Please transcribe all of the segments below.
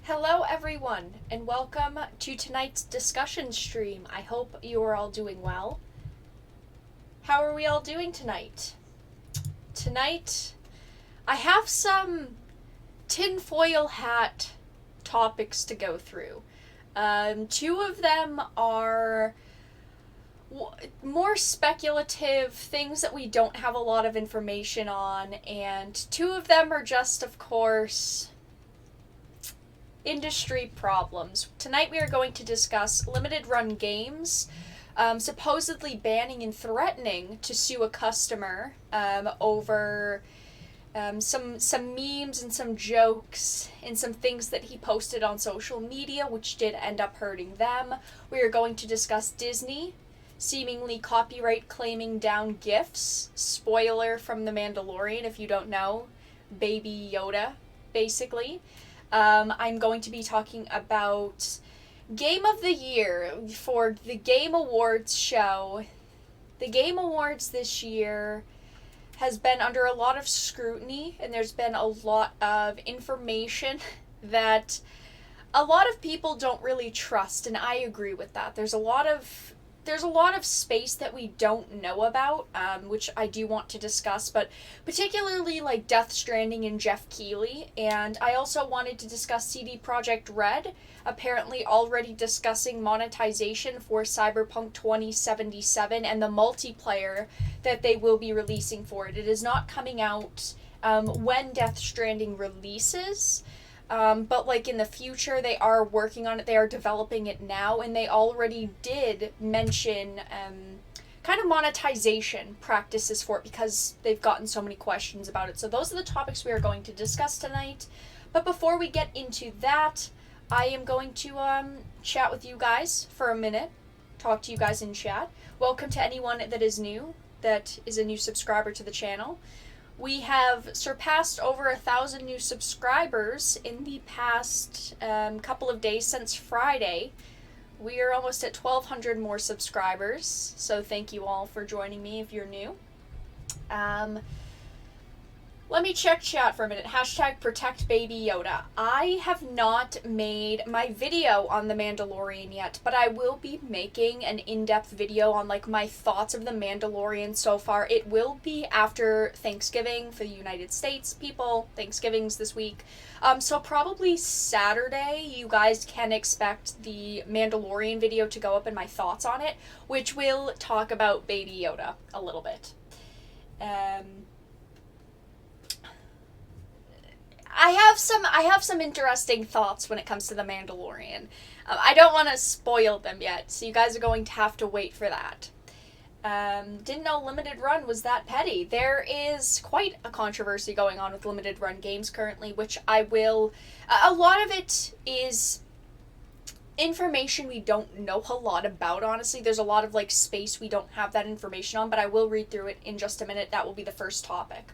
Hello, everyone, and welcome to tonight's discussion stream. I hope you are all doing well. How are we all doing tonight? Tonight, I have some tinfoil hat topics to go through. Two of them are more speculative, things that we don't have a lot of information on, and two of them are just, of course, industry problems. Tonight we are going to discuss limited run games, supposedly banning and threatening to sue a customer over some memes and some jokes and some things that he posted on social media, which did end up hurting them. We are going to discuss Disney seemingly copyright claiming down GIFS. Spoiler from The Mandalorian, if you don't know. Baby Yoda, basically. I'm going to be talking about Game of the Year for the Game Awards show. The Game Awards this year has been under a lot of scrutiny, and there's been a lot of information that a lot of people don't really trust, and I agree with that. There's a lot of space that we don't know about, which I do want to discuss, but particularly like Death Stranding and Jeff Keighley. And I also wanted to discuss CD Projekt Red, apparently already discussing monetization for Cyberpunk 2077 and the multiplayer that they will be releasing for it. It is not coming out when Death Stranding releases. But like in the future, they are working on it, they are developing it now, and they already did mention kind of monetization practices for it because they've gotten so many questions about it. So those are the topics we are going to discuss tonight. But before we get into that, I am going to chat with you guys for a minute, talk to you guys in chat. Welcome to anyone that is new, that is a new subscriber to the channel. We have surpassed over 1,000 new subscribers in the past couple of days since Friday. We are almost at 1,200 more subscribers, so thank you all for joining me if you're new. Let me check chat for a minute. Hashtag protect baby Yoda. I have not made my video on The Mandalorian yet, but I will be making an in-depth video on like my thoughts of The Mandalorian so far. It will be after Thanksgiving for the United States people. Thanksgiving's this week. So probably Saturday you guys can expect the Mandalorian video to go up and my thoughts on it, which will talk about baby Yoda a little bit. I have some interesting thoughts when it comes to The Mandalorian. I don't want to spoil them yet, so you guys are going to have to wait for that. Didn't know limited run was that petty. There is quite a controversy going on with limited run games currently, which I will... a lot of it is information we don't know a lot about, honestly. There's a lot of like space we don't have that information on, but I will read through it in just a minute. That will be the first topic.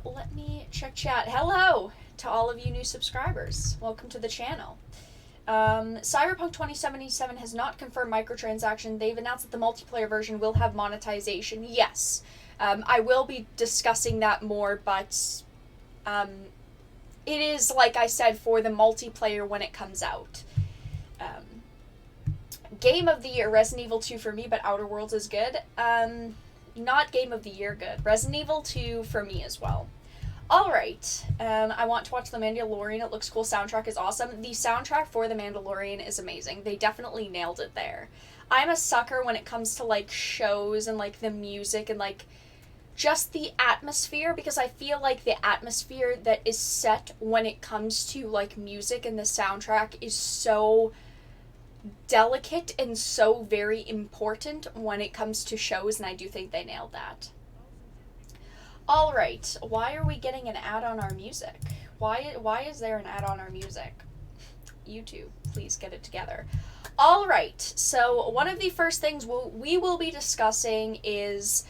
Let me check chat. Hello to all of you new subscribers. Welcome to the channel. Cyberpunk 2077 has not confirmed microtransaction. They've announced that the multiplayer version will have monetization. Yes. I will be discussing that more, but it is, like I said, for the multiplayer when it comes out. Game of the Year, Resident Evil 2 for me, but Outer Worlds is good. Not Game of the Year good. Resident Evil 2 for me as well. Alright, I want to watch The Mandalorian. It looks cool. Soundtrack is awesome. The soundtrack for The Mandalorian is amazing. They definitely nailed it there. I'm a sucker when it comes to, like, shows and, like, the music and, like, just the atmosphere, because I feel like the atmosphere that is set when it comes to, like, music and the soundtrack is so delicate and so very important when it comes to shows, and I do think they nailed that. Alright, why are we getting an ad on our music? Why is there an ad on our music? YouTube, please get it together. Alright, so one of the first things we will be discussing is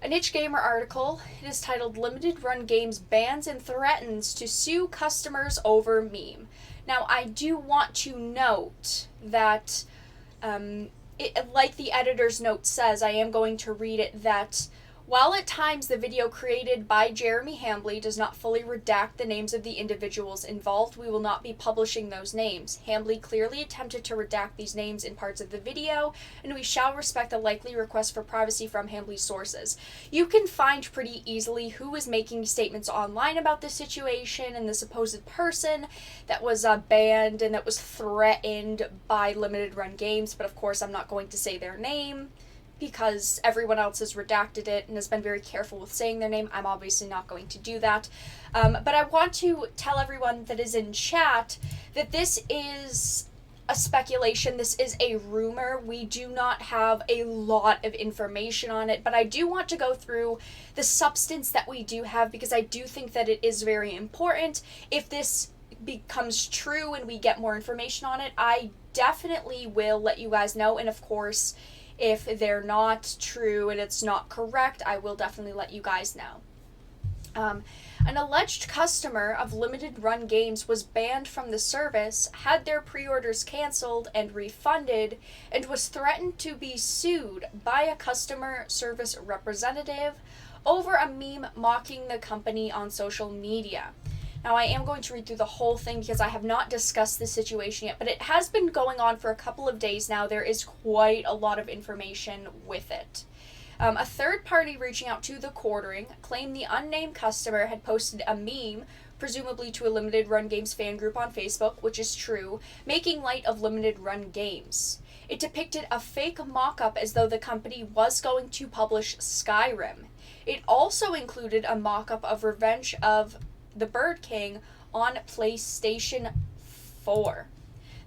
a Niche Gamer article. It is titled Limited Run Games Bans and Threatens to Sue Customers Over Meme. Now, I do want to note that, like the editor's note says, I am going to read it, that While at times the video created by Jeremy Hambley does not fully redact the names of the individuals involved, we will not be publishing those names. Hambley clearly attempted to redact these names in parts of the video, and we shall respect the likely request for privacy from Hambley's sources. You can find pretty easily who was making statements online about this situation and the supposed person that was banned and that was threatened by limited run games, but of course I'm not going to say their name, because everyone else has redacted it and has been very careful with saying their name. I'm obviously not going to do that. But I want to tell everyone that is in chat that this is a speculation. This is a rumor. We do not have a lot of information on it, but I do want to go through the substance that we do have, because I do think that it is very important. If this becomes true and we get more information on it, I definitely will let you guys know. And of course, if they're not true and it's not correct, I will definitely let you guys know. An alleged customer of limited run games was banned from the service, had their pre-orders canceled and refunded, and was threatened to be sued by a customer service representative over a meme mocking the company on social media. Now, I am going to read through the whole thing because I have not discussed this situation yet, but it has been going on for a couple of days now. There is quite a lot of information with it. A third party reaching out to the quartering claimed the unnamed customer had posted a meme, presumably to a limited run games fan group on Facebook, which is true, making light of limited run games. It depicted a fake mock-up as though the company was going to publish Skyrim. It also included a mock-up of Revenge of the Bird King on PlayStation 4.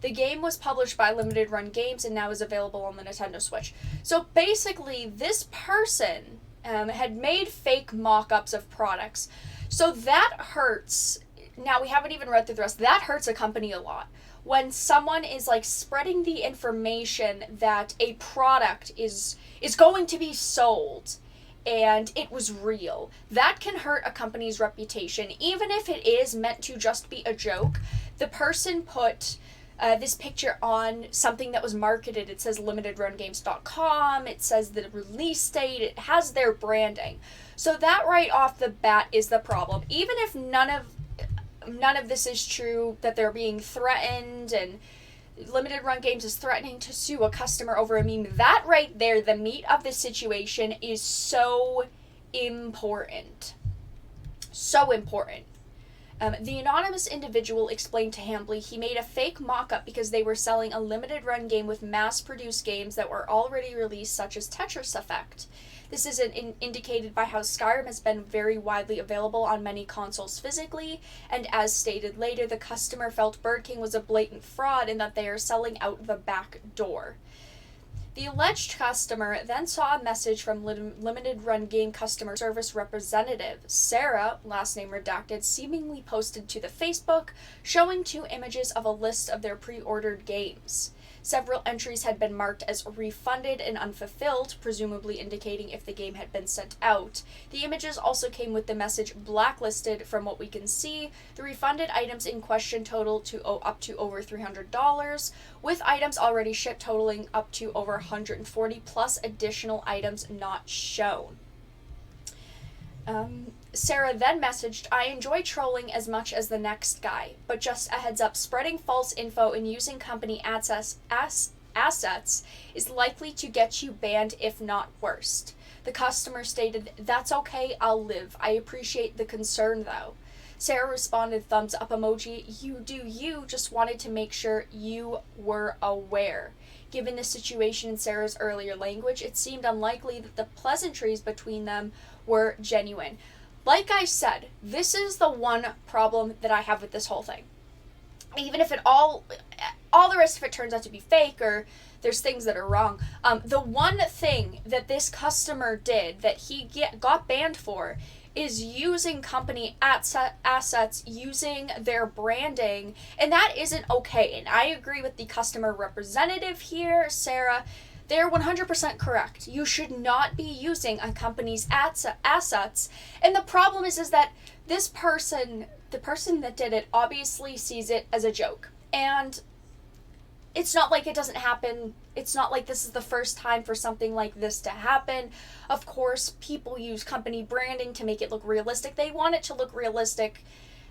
The game was published by Limited Run Games and now is available on the Nintendo Switch. So basically, this person had made fake mock-ups of products. So that hurts. Now, we haven't even read through the rest. That hurts a company a lot. When someone is like spreading the information that a product is going to be sold and it was real, that can hurt a company's reputation. Even if it is meant to just be a joke, the person put this picture on something that was marketed. It says limitedrungames.com, it says the release date, it has their branding. So that right off the bat is the problem. Even if none of this is true, that they're being threatened and Limited Run Games is threatening to sue a customer over a meme, that right there, the meat of the situation, is so important. So important. The anonymous individual explained to Hambley he made a fake mock-up because they were selling a limited run game with mass-produced games that were already released, such as Tetris Effect. This is indicated by how Skyrim has been very widely available on many consoles physically, and as stated later, the customer felt Bird King was a blatant fraud and that they are selling out the back door. The alleged customer then saw a message from Limited Run Game customer service representative. Sarah, last name redacted, seemingly posted to the Facebook, showing 2 images of a list of their pre-ordered games. Several entries had been marked as refunded and unfulfilled, presumably indicating if the game had been sent out. The images also came with the message blacklisted. From what we can see, the refunded items in question total to up to over $300, with items already shipped totaling up to over 140 plus additional items not shown. Sarah then messaged, I enjoy trolling as much as the next guy, but just a heads up, spreading false info and using company assets is likely to get you banned, if not worse. The customer stated, that's okay, I'll live. I appreciate the concern though. Sarah responded, thumbs up emoji, you do you, just wanted to make sure you were aware. Given the situation in Sarah's earlier language, it seemed unlikely that the pleasantries between them were genuine. Like I said, this is the one problem that I have with this whole thing. Even if all the rest of it turns out to be fake or there's things that are wrong, the one thing that this customer did that he got banned for is using company assets, using their branding, and that isn't okay. And I agree with the customer representative here, Sarah. They're 100% correct. You should not be using a company's assets. And the problem is that this person, the person that did it, obviously sees it as a joke. And it's not like it doesn't happen. It's not like this is the first time for something like this to happen. Of course, people use company branding to make it look realistic. They want it to look realistic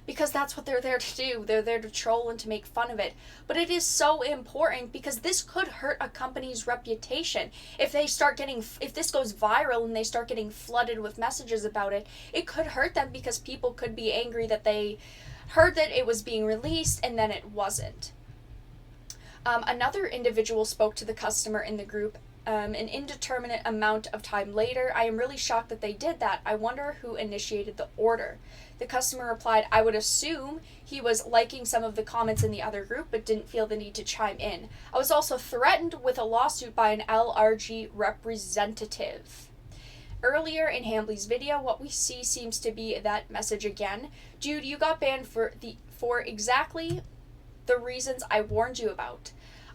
because that's what they're there to do. They're there to troll and to make fun of it. But it is so important because this could hurt a company's reputation. If this goes viral and they start getting flooded with messages about it, it could hurt them because people could be angry that they heard that it was being released and then it wasn't. Another individual spoke to the customer in the group an indeterminate amount of time later. I am really shocked that they did that. I wonder who initiated the order. The customer replied, I would assume he was liking some of the comments in the other group but didn't feel the need to chime in. I was also threatened with a lawsuit by an LRG representative. Earlier in Hambly's video, what we see seems to be that message again. Dude, you got banned for exactly the reasons I warned you about.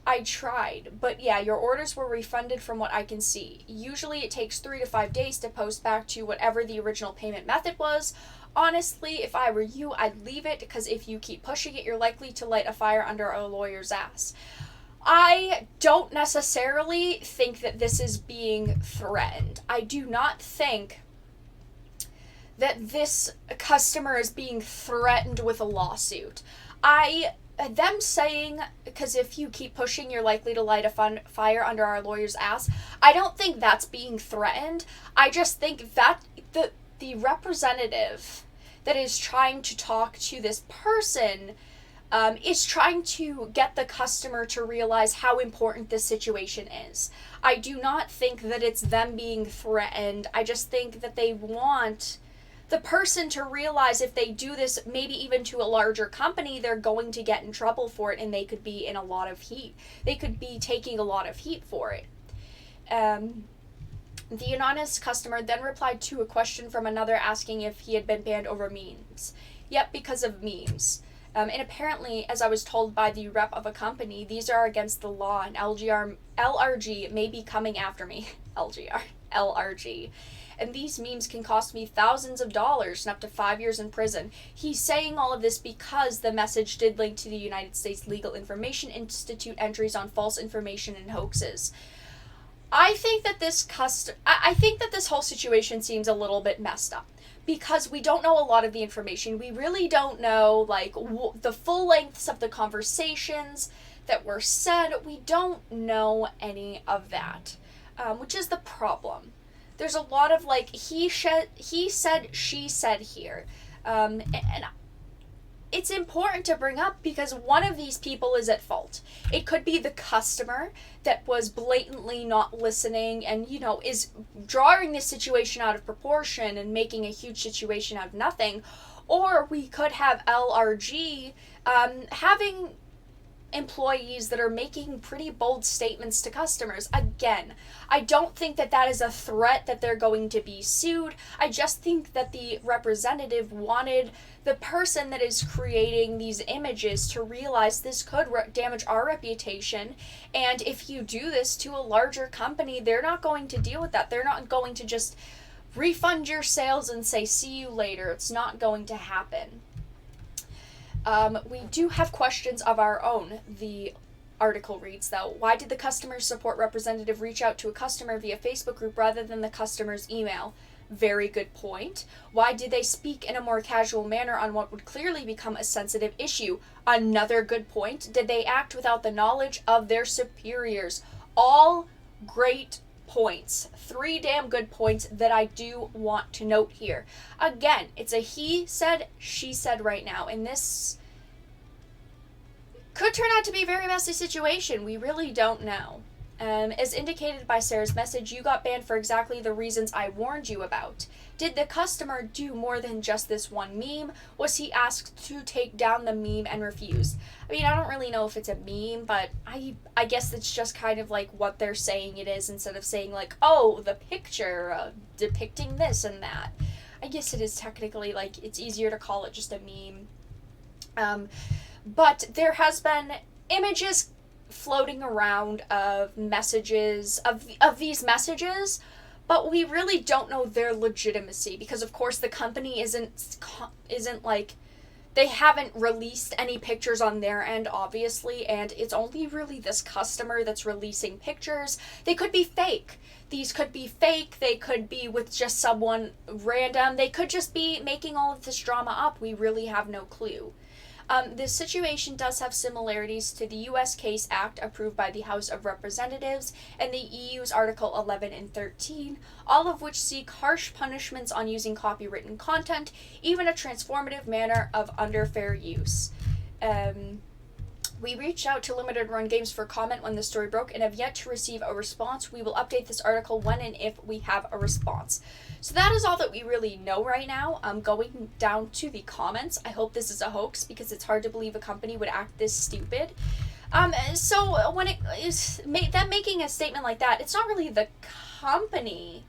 I tried, but yeah, your orders were refunded from what I can see. Usually it takes 3 to 5 days to post back to whatever the original payment method was. Honestly, if I were you, I'd leave it because if you keep pushing it, you're likely to light a fire under a lawyer's ass. I don't necessarily think that this is being threatened. I do not think that this customer is being threatened with a lawsuit. Them saying, because if you keep pushing, you're likely to light a fire under our lawyer's ass, I don't think that's being threatened. I just think that the representative that is trying to talk to this person is trying to get the customer to realize how important this situation is. I do not think that it's them being threatened. I just think that they want the person to realize if they do this, maybe even to a larger company, they're going to get in trouble for it and they could be in a lot of heat. They could be taking a lot of heat for it. The anonymous customer then replied to a question from another asking if he had been banned over memes. Yep, because of memes. And apparently, as I was told by the rep of a company, these are against the law and LRG may be coming after me. LRG. And these memes can cost me thousands of dollars and up to 5 years in prison. He's saying all of this because the message did link to the United States Legal Information Institute entries on false information and hoaxes. I think that this whole situation seems a little bit messed up because we don't know a lot of the information. We really don't know the full lengths of the conversations that were said. We don't know any of that, which is the problem. There's a lot of he said, she said here. And it's important to bring up because one of these people is at fault. It could be the customer that was blatantly not listening and, is drawing this situation out of proportion and making a huge situation out of nothing. Or we could have LRG having employees that are making pretty bold statements to customers. Again, I don't think that is a threat that they're going to be sued. I just think that the representative wanted the person that is creating these images to realize this could damage our reputation. And if you do this to a larger company, they're not going to deal with that. They're not going to just refund your sales and say, see you later. It's not going to happen. We do have questions of our own. The article reads, though, why did the customer support representative reach out to a customer via Facebook group rather than the customer's email? Very good point. Why did they speak in a more casual manner on what would clearly become a sensitive issue? Another good point. Did they act without the knowledge of their superiors? All great points. 3 damn good points that I do want to note here. Again, it's a he said, she said right now, and this could turn out to be a very messy situation. We really don't know. As indicated by Sarah's message, you got banned for exactly the reasons I warned you about. Did the customer do more than just this one meme? Was he asked to take down the meme and refused? I mean, I don't really know if it's a meme, but I guess it's just kind of like what they're saying it is instead of saying oh, the picture depicting this and that. I guess it is technically it's easier to call it just a meme. But there has been images floating around of messages of these messages, but we really don't know their legitimacy because of course the company isn't they haven't released any pictures on their end, obviously, and it's only really this customer that's releasing pictures. They could be fake. These could be fake. They could be with just someone random. They could just be making all of this drama up. We really have no clue. This situation does have similarities to the U.S. Case Act approved by the House of Representatives and the EU's Article 11 and 13, all of which seek harsh punishments on using copywritten content, even a transformative manner of under fair use. We reached out to Limited Run Games for comment when the story broke and have yet to receive a response. We will update this article when and if we have a response. So that is all that we really know right now. Going down to the comments, I hope this is a hoax because it's hard to believe a company would act this stupid. So when it is making a statement like that, it's not really the company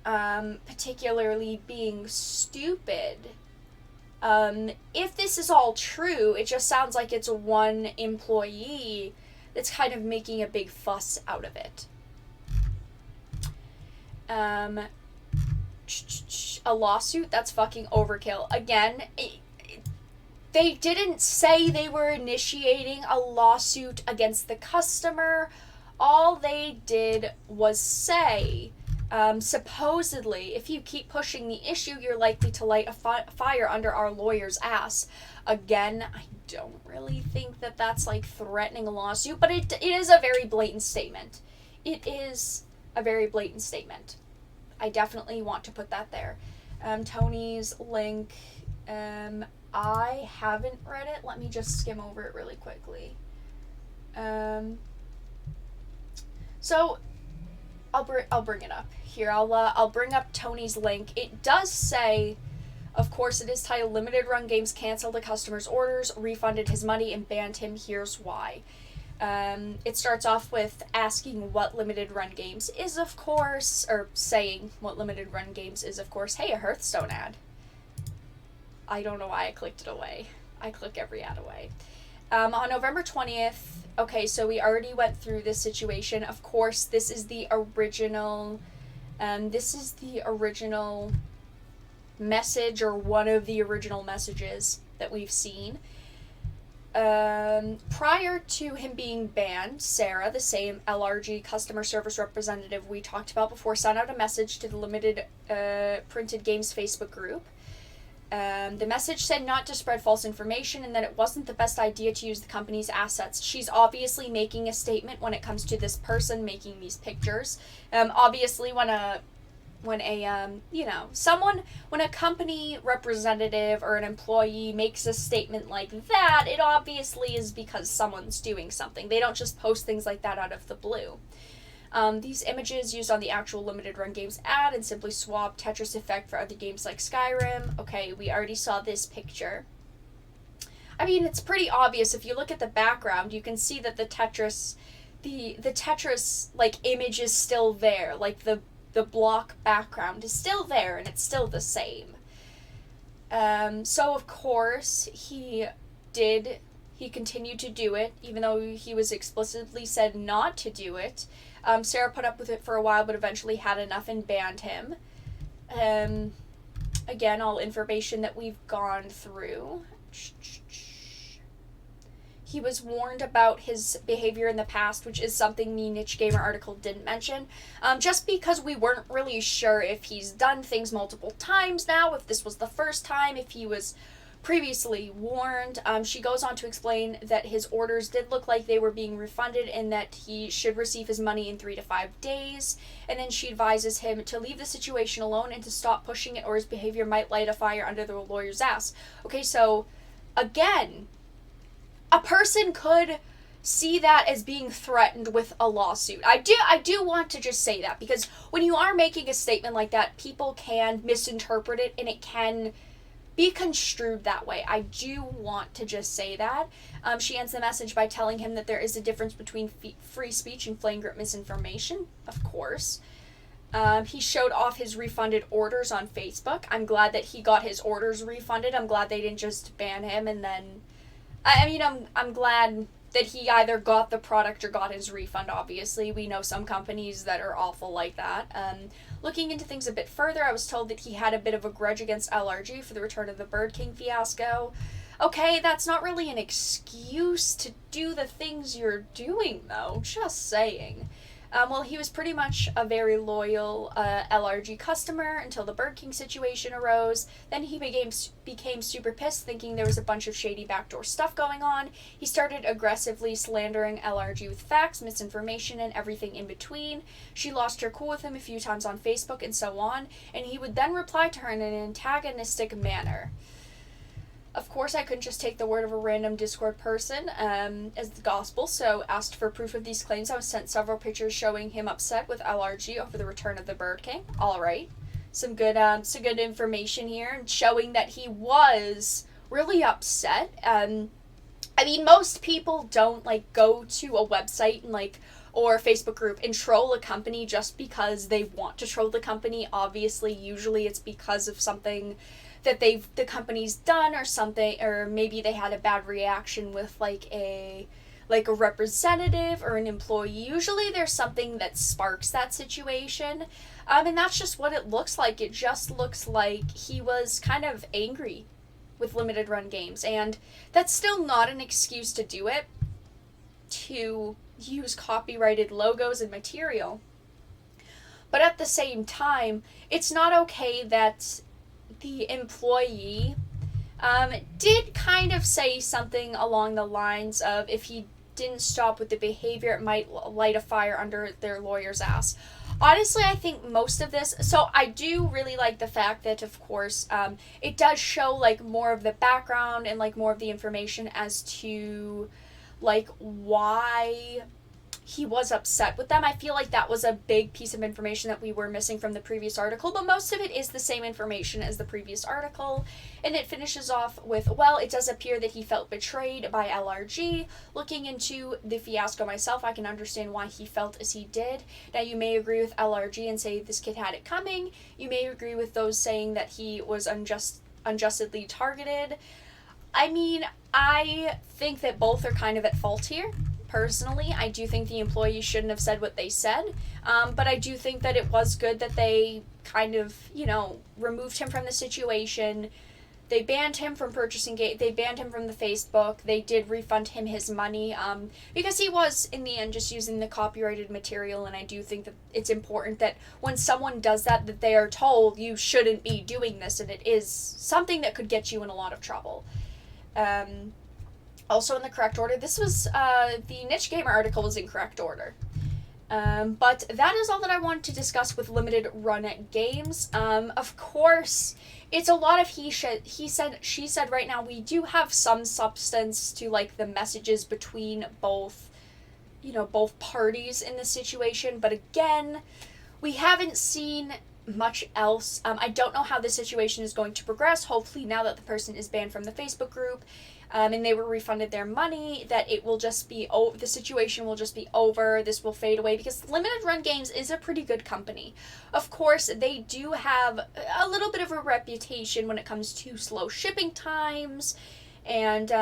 particularly being stupid. If this is all true, it just sounds like it's one employee that's kind of making a big fuss out of it. A lawsuit? That's fucking overkill. Again, they didn't say they were initiating a lawsuit against the customer. All they did was say, supposedly, if you keep pushing the issue, you're likely to light a fire under our lawyer's ass. Again, I don't really think that that's like threatening a lawsuit, but it is a very blatant statement. It is a very blatant statement. I definitely want to put that there. Tony's link, I haven't read it. Let me just skim over it really quickly. So I'll bring it up here. I'll bring up Tony's link. It does say, of course, it is titled Limited Run Games canceled a customer's orders, refunded his money, and banned him. Here's why. It starts off with asking what Limited Run Games is, of course, or saying what Limited Run Games is, of course. Hey, a Hearthstone ad. I don't know why I clicked it away. I click every ad away. On November 20th, okay, so we already went through this situation. Of course, this is the original message, or one of the original messages that we've seen. Prior to him being banned, Sarah, the same LRG customer service representative we talked about before, sent out a message to the Limited Printed Games Facebook group. The message said not to spread false information and that it wasn't the best idea to use the company's assets. She's obviously making a statement when it comes to this person making these pictures. Obviously when a company representative or an employee makes a statement like that, it obviously is because someone's doing something. They don't just post things like that out of the blue. These images used on the actual Limited Run Games ad and simply swap Tetris effect for other games like Skyrim. Okay, we already saw this picture. I mean, it's pretty obvious. If you look at the background, you can see that the Tetris like image is still there. Like the block background is still there and it's still the same. So of course he continued to do it, even though he was explicitly said not to do it. Sarah put up with it for a while, but eventually had enough and banned him. Again, all information that we've gone through. He was warned about his behavior in the past, which is something the Niche Gamer article didn't mention. Just because we weren't really sure if he's done things multiple times now, if this was the first time, if he was previously warned. She goes on to explain that his orders did look like they were being refunded and that he should receive his money in 3 to 5 days. And then she advises him to leave the situation alone and to stop pushing it, or his behavior might light a fire under the lawyer's ass. Okay, so again, a person could see that as being threatened with a lawsuit. I do want to just say that, because when you are making a statement like that, people can misinterpret it and it can be construed that way. I do want to just say that. She ends the message by telling him that there is a difference between free speech and flagrant misinformation, of course. He showed off his refunded orders on Facebook. I'm glad that he got his orders refunded. I'm glad they didn't just ban him and then... I'm glad that he either got the product or got his refund, obviously. We know some companies that are awful like that. Looking into things a bit further, I was told that he had a bit of a grudge against LRG for the Return of the Bird King fiasco. Okay, that's not really an excuse to do the things you're doing, though. Just saying. Well, he was pretty much a very loyal LRG customer until the Burger King situation arose. Then he became super pissed, thinking there was a bunch of shady backdoor stuff going on. He started aggressively slandering LRG with facts, misinformation, and everything in between. She lost her cool with him a few times on Facebook and so on, and he would then reply to her in an antagonistic manner. Of course, I couldn't just take the word of a random Discord person as the gospel, so asked for proof of these claims. I was sent several pictures showing him upset with LRG over the return of the Bird King. All right, some good information here, and showing that he was really upset. I mean, most people don't go to a website and or a Facebook group and troll a company just because they want to troll the company. Obviously, usually it's because of something that the company's done or something, or maybe they had a bad reaction with a representative or an employee. Usually there's something that sparks that situation, and that's just what it looks like. It just looks like he was kind of angry with limited run games, and that's still not an excuse to do it, to use copyrighted logos and material. But at the same time, it's not okay that the employee did kind of say something along the lines of, if he didn't stop with the behavior, it might light a fire under their lawyer's ass. Honestly, I think most of this, so I do really like the fact that, of course, it does show more of the background and more of the information as to why he was upset with them. I feel like that was a big piece of information that we were missing from the previous article, but most of it is the same information as the previous article, and it finishes off with, well, it does appear that he felt betrayed by LRG. Looking into the fiasco myself, I can understand why he felt as he did. Now, you may agree with LRG and say this kid had it coming. You may agree with those saying that he was unjustly targeted. I mean, I think that both are kind of at fault here. Personally, I do think the employees shouldn't have said what they said, but I do think that it was good that they kind of, removed him from the situation. They banned him from purchasing they banned him from the Facebook. They did refund him his money, because he was, in the end, just using the copyrighted material, and I do think that it's important that when someone does that they are told, you shouldn't be doing this, and it is something that could get you in a lot of trouble. Also in the correct order, this was, the Niche Gamer article was in correct order. But that is all that I wanted to discuss with limited run games. Of course, it's a lot of he said, she said right now. We do have some substance to the messages between both parties in this situation. But again, we haven't seen much else. I don't know how the situation is going to progress. Hopefully now that the person is banned from the Facebook group, and they were refunded their money, that it will just be the situation will just be over. This will fade away, because Limited Run Games is a pretty good company. Of course, they do have a little bit of a reputation when it comes to slow shipping times, and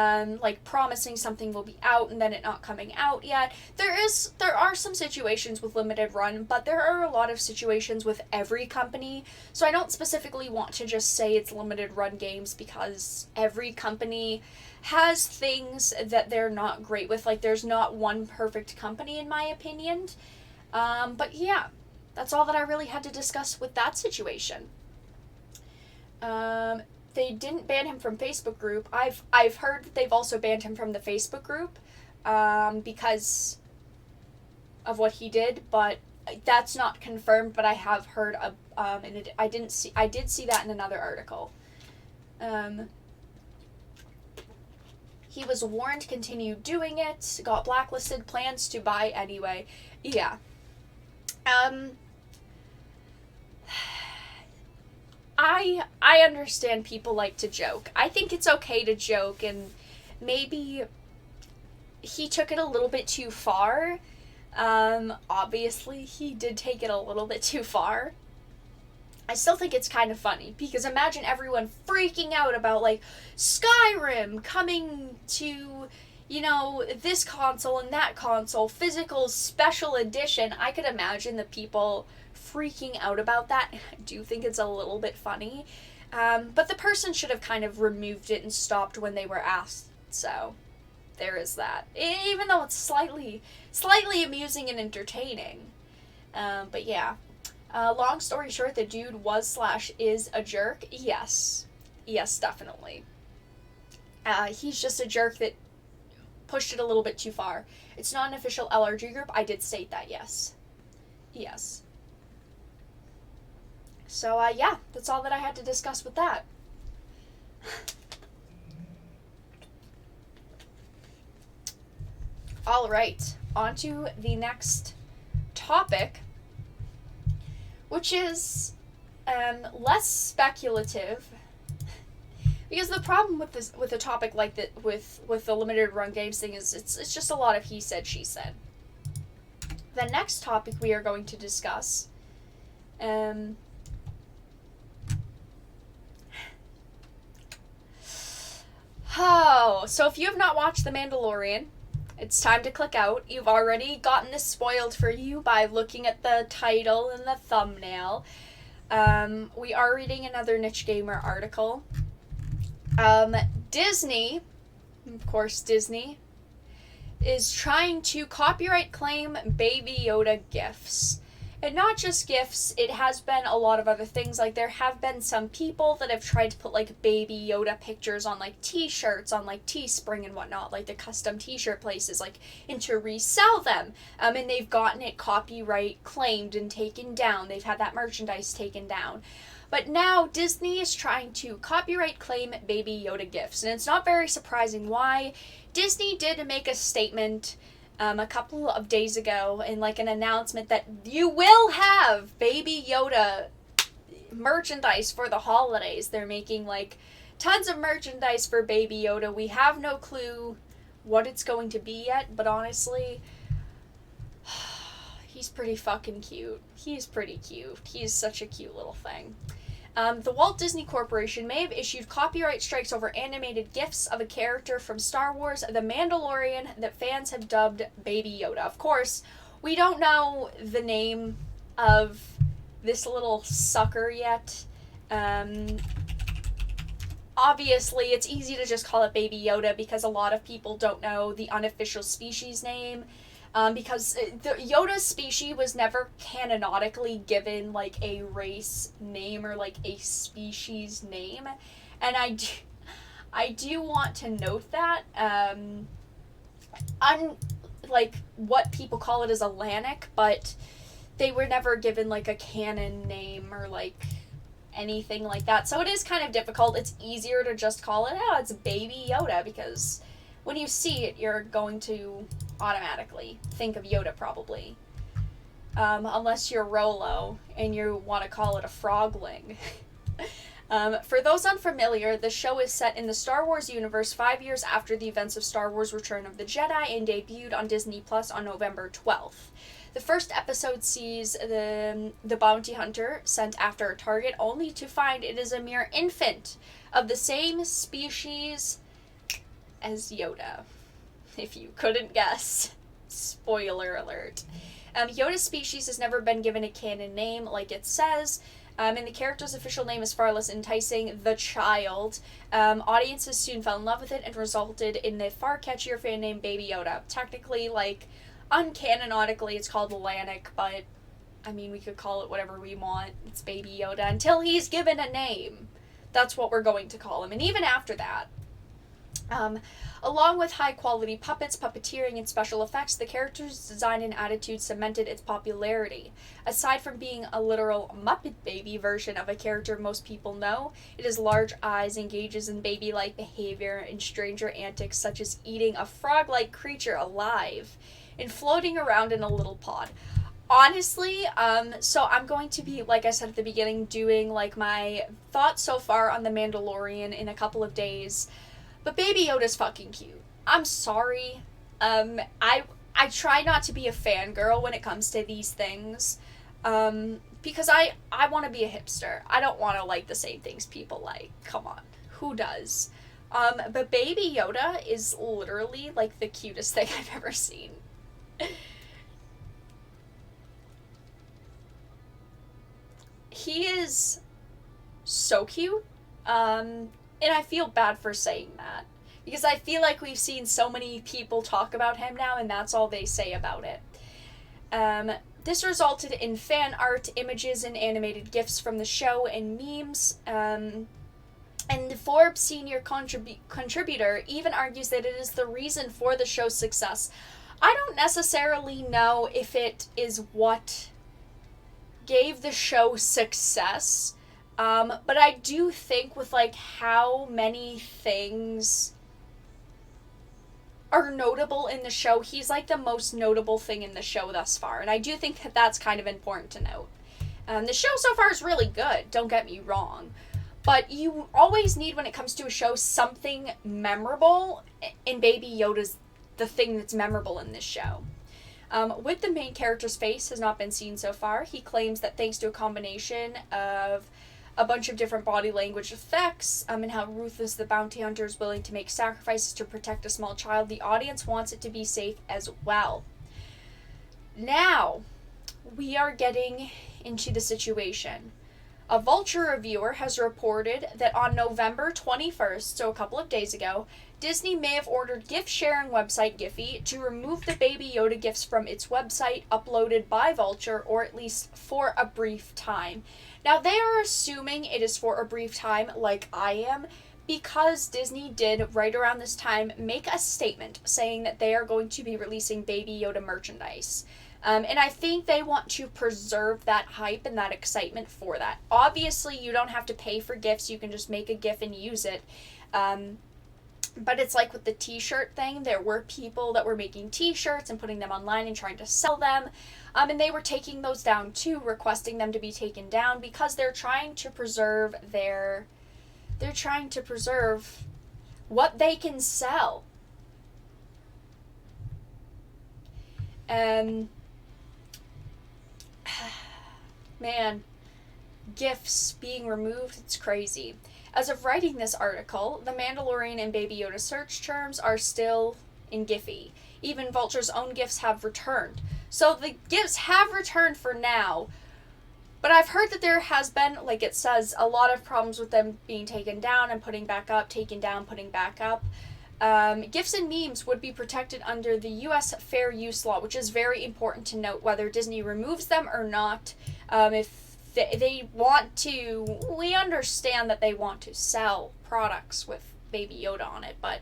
promising something will be out and then it not coming out yet. There are some situations with Limited Run, but there are a lot of situations with every company. So I don't specifically want to just say it's Limited Run Games, because every company has things that they're not great with. There's not one perfect company, in my opinion. But yeah, that's all that I really had to discuss with that situation. They didn't ban him from Facebook group. I've heard that they've also banned him from the Facebook group, because of what he did, but that's not confirmed. But I have heard and I did see that in another article. He was warned to continue doing it, got blacklisted, plans to buy anyway. Yeah. I understand people like to joke. I think it's okay to joke, and maybe he took it a little bit too far. Obviously, he did take it a little bit too far. I still think it's kind of funny, because imagine everyone freaking out about, Skyrim coming to, this console and that console, physical special edition. I could imagine the people freaking out about that. I do think it's a little bit funny. But the person should have kind of removed it and stopped when they were asked, so there is that. Even though it's slightly amusing and entertaining. But yeah. Long story short, the dude was/is a jerk. Yes. Yes, definitely. He's just a jerk that pushed it a little bit too far. It's not an official LRG group. I did state that, yes. Yes. So, yeah, that's all that I had to discuss with that. All right, on to the next topic, which is less speculative. Because the problem with a topic like that, with the limited run games thing, is it's just a lot of he said, she said. The next topic we are going to discuss, so if you have not watched The Mandalorian, it's time to click out. You've already gotten this spoiled for you by looking at the title and the thumbnail. We are reading another Niche Gamer article. Disney, of course Disney, is trying to copyright claim Baby Yoda GIFs. And not just GIFs, it has been a lot of other things. Like, there have been some people that have tried to put, like, Baby Yoda pictures on, like, t-shirts on, like, Teespring and whatnot, like the custom t-shirt places, like, and to resell them. And they've gotten it copyright claimed and taken down. They've had that merchandise taken down. But now Disney is trying to copyright claim Baby Yoda GIFs. And it's not very surprising why. Disney did make a statement a couple of days ago in like an announcement that you will have Baby Yoda merchandise for the holidays. They're making like tons of merchandise for Baby Yoda. We have no clue what it's going to be yet, but honestly, he's pretty fucking cute. He's pretty cute. He's such a cute little thing. The Walt Disney Corporation may have issued copyright strikes over animated GIFs of a character from Star Wars The Mandalorian that fans have dubbed Baby Yoda. Of course, we don't know the name of this little sucker yet. Obviously, it's easy to just call it Baby Yoda because a lot of people don't know the unofficial species name. Because the Yoda species was never canonically given, like, a race name or, like, a species name. And I do want to note that, like, what people call it is Atlantic, but they were never given, like, a canon name or, like, anything like that. So it is kind of difficult. It's easier to just call it, oh, it's Baby Yoda, because when you see it, you're going to automatically think of Yoda, probably. Unless you're Rolo and you want to call it a frogling. For those unfamiliar, the show is set in the Star Wars universe 5 years after the events of Star Wars Return of the Jedi and debuted on Disney Plus on November 12th. The first episode sees the bounty hunter sent after a target only to find it is a mere infant of the same species as Yoda. If you couldn't guess. Spoiler alert. Yoda's species has never been given a canon name, like it says, and the character's official name is far less enticing, The Child. Audiences soon fell in love with it and resulted in the far catchier fan name Baby Yoda. Technically, like, uncanonically, it's called Atlantic, but, I mean, we could call it whatever we want. It's Baby Yoda until he's given a name. That's what we're going to call him, and even after that. Along with high-quality puppets, puppeteering, and special effects, the character's design and attitude cemented its popularity. Aside from being a literal Muppet Baby version of a character most people know, it has large eyes, engages in baby-like behavior, and stranger antics such as eating a frog-like creature alive and floating around in a little pod. Honestly, so I'm going to be, like I said at the beginning, doing like my thoughts so far on The Mandalorian in a couple of days. But Baby Yoda's fucking cute. I'm sorry. I try not to be a fangirl when it comes to these things. Because I want to be a hipster. I don't want to like the same things people like. Come on. Who does? But Baby Yoda is literally like the cutest thing I've ever seen. He is so cute. And I feel bad for saying that, because I feel like we've seen so many people talk about him now, and that's all they say about it. This resulted in fan art, images, and animated GIFs from the show and memes. And the Forbes senior contributor even argues that it is the reason for the show's success. I don't necessarily know if it is what gave the show success, but I do think with like how many things are notable in the show, he's like the most notable thing in the show thus far, and I do think that that's kind of important to note. The show so far is really good, don't get me wrong, but you always need, when it comes to a show, something memorable, and Baby Yoda's the thing that's memorable in this show. With the main character's face has not been seen so far, he claims that thanks to a combination of a bunch of different body language effects, and how ruthless the bounty hunter is willing to make sacrifices to protect a small child, the audience wants it to be safe as well. Now, we are getting into the situation. A Vulture reviewer has reported that on November 21st, so a couple of days ago, Disney may have ordered gift sharing website Giphy to remove the Baby Yoda gifts from its website uploaded by Vulture, or at least for a brief time. Now, they are assuming it is for a brief time, like I am, because Disney did, right around this time, make a statement saying that they are going to be releasing Baby Yoda merchandise. And I think they want to preserve that hype and that excitement for that. Obviously, you don't have to pay for gifts. You can just make a GIF and use it. But it's like with the t-shirt thing. There were people that were making t-shirts and putting them online and trying to sell them. And they were taking those down too, requesting them to be taken down because they're trying to preserve they're trying to preserve what they can sell. Man, GIFs being removed, it's crazy. As of writing this article, The Mandalorian and Baby Yoda search terms are still in Giphy. Even Vulture's own GIFs have returned. So the GIFs have returned for now, but I've heard that there has been, like it says, a lot of problems with them being taken down and putting back up, taken down, putting back up. GIFs and memes would be protected under the U.S. Fair Use Law, which is very important to note whether Disney removes them or not. If they want to, we understand that they want to sell products with Baby Yoda on it, but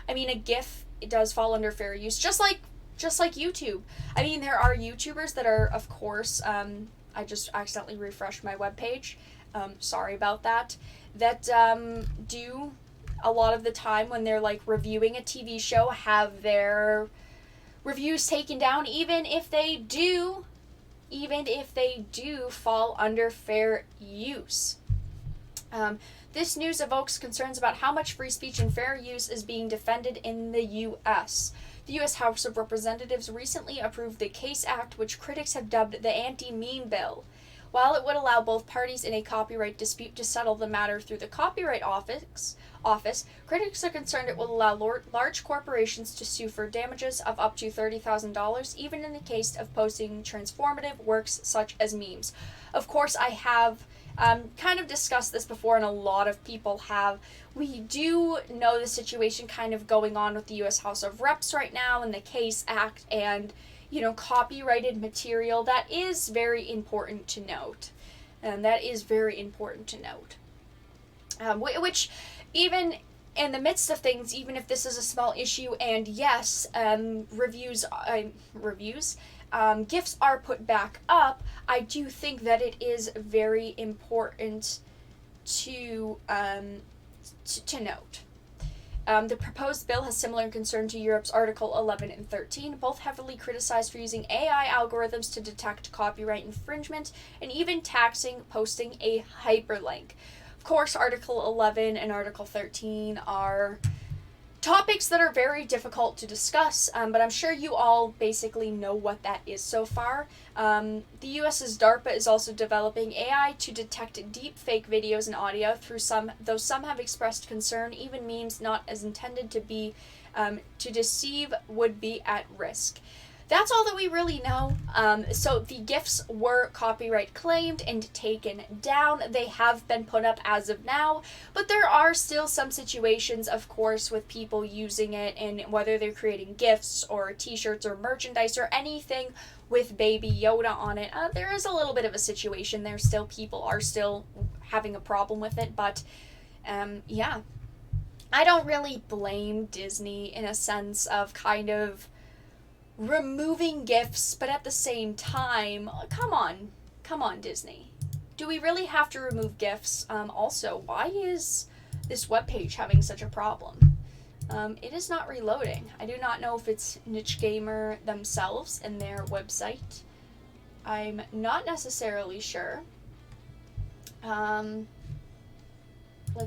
I mean, a GIF, it does fall under fair use, just like YouTube. I mean, there are YouTubers that are, of course, I just accidentally refreshed my webpage. Sorry about that. That do a lot of the time when they're like reviewing a TV show have their reviews taken down, even if they do fall under fair use. This news evokes concerns about how much free speech and fair use is being defended in the U.S. The U.S. House of Representatives recently approved the CASE Act, which critics have dubbed the anti-meme bill. While it would allow both parties in a copyright dispute to settle the matter through the Copyright Office, critics are concerned it will allow large corporations to sue for damages of up to $30,000, even in the case of posting transformative works such as memes. Of course, I have kind of discussed this before, and a lot of people have. We do know the situation kind of going on with the U.S. House of Reps right now and the CASE Act and, copyrighted material. That is very important to note. Which, even in the midst of things, even if this is a small issue, and yes, GIFs are put back up, I do think that it is very important to note. The proposed bill has similar concern to Europe's Article 11 and 13, both heavily criticized for using AI algorithms to detect copyright infringement and even taxing posting a hyperlink. Of course, Article 11 and Article 13 are topics that are very difficult to discuss, but I'm sure you all basically know what that is so far. The US's DARPA is also developing AI to detect deep fake videos and audio though some have expressed concern, even memes not as intended to be to deceive would be at risk. That's all that we really know. So the GIFs were copyright claimed and taken down. They have been put up as of now, but there are still some situations, of course, with people using it, and whether they're creating GIFs or t-shirts or merchandise or anything with Baby Yoda on it, there is a little bit of a situation there still. People are still having a problem with it, but yeah. I don't really blame Disney in a sense of kind of removing GIFs, but at the same time, come on, Disney. Do we really have to remove GIFs? Also, why is this webpage having such a problem? It is not reloading. I do not know if it's Niche Gamer themselves and their website. I'm not necessarily sure. Let's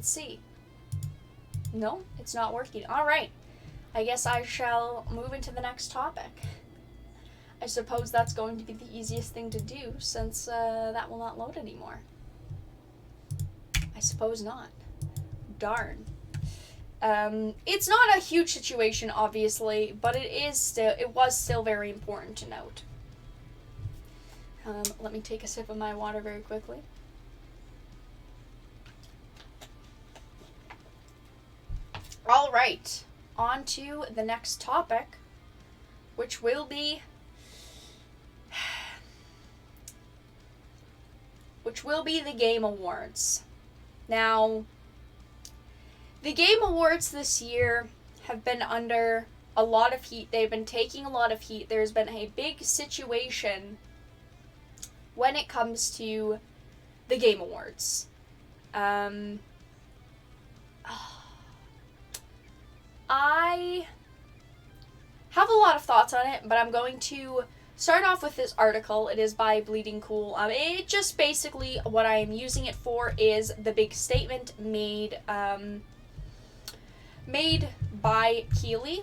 see. No, it's not working. All right. I guess I shall move into the next topic. I suppose that's going to be the easiest thing to do since that will not load anymore. I suppose not. Darn. It's not a huge situation, obviously, but it was still very important to note. Let me take a sip of my water very quickly. All right. On to the next topic, which will be the Game Awards. Now, the Game Awards this year have been under a lot of heat. They've been taking a lot of heat. There's been a big situation when it comes to the Game Awards. I have a lot of thoughts on it, but I'm going to start off with this article. It is by Bleeding Cool. It just basically, what I am using it for is the big statement made by Keeley.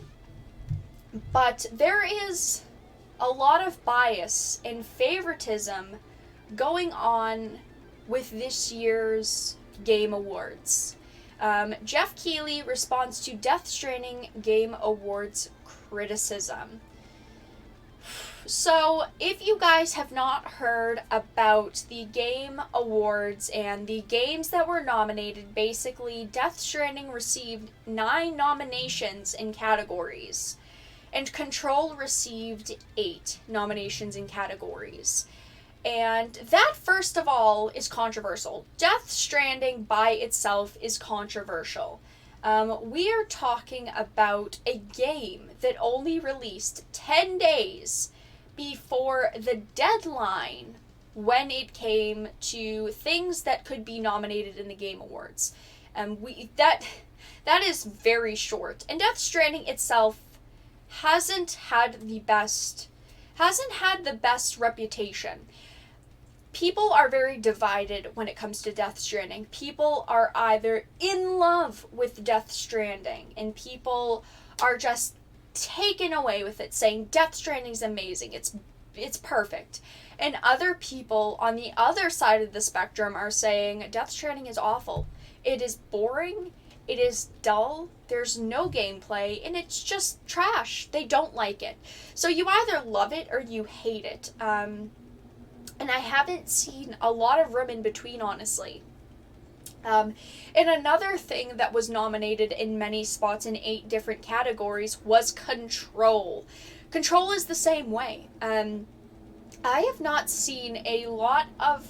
But there is a lot of bias and favoritism going on with this year's Game Awards. Jeff Keighley responds to Death Stranding Game Awards criticism. So, if you guys have not heard about the Game Awards and the games that were nominated, basically, Death Stranding received 9 nominations in categories, and Control received 8 nominations in categories. And that, first of all, is controversial. Death Stranding by itself is controversial. We are talking about a game that only released 10 days before the deadline when it came to things that could be nominated in the Game Awards. That is very short. And Death Stranding itself hasn't had the best reputation. People are very divided when it comes to Death Stranding. People are either in love with Death Stranding, and people are just taken away with it, saying Death Stranding's amazing, it's perfect. And other people on the other side of the spectrum are saying Death Stranding is awful. It is boring, it is dull, there's no gameplay, and it's just trash. They don't like it. So you either love it or you hate it. And I haven't seen a lot of room in between, honestly. And another thing that was nominated in many spots in 8 different categories was Control. Control is the same way. I have not seen a lot of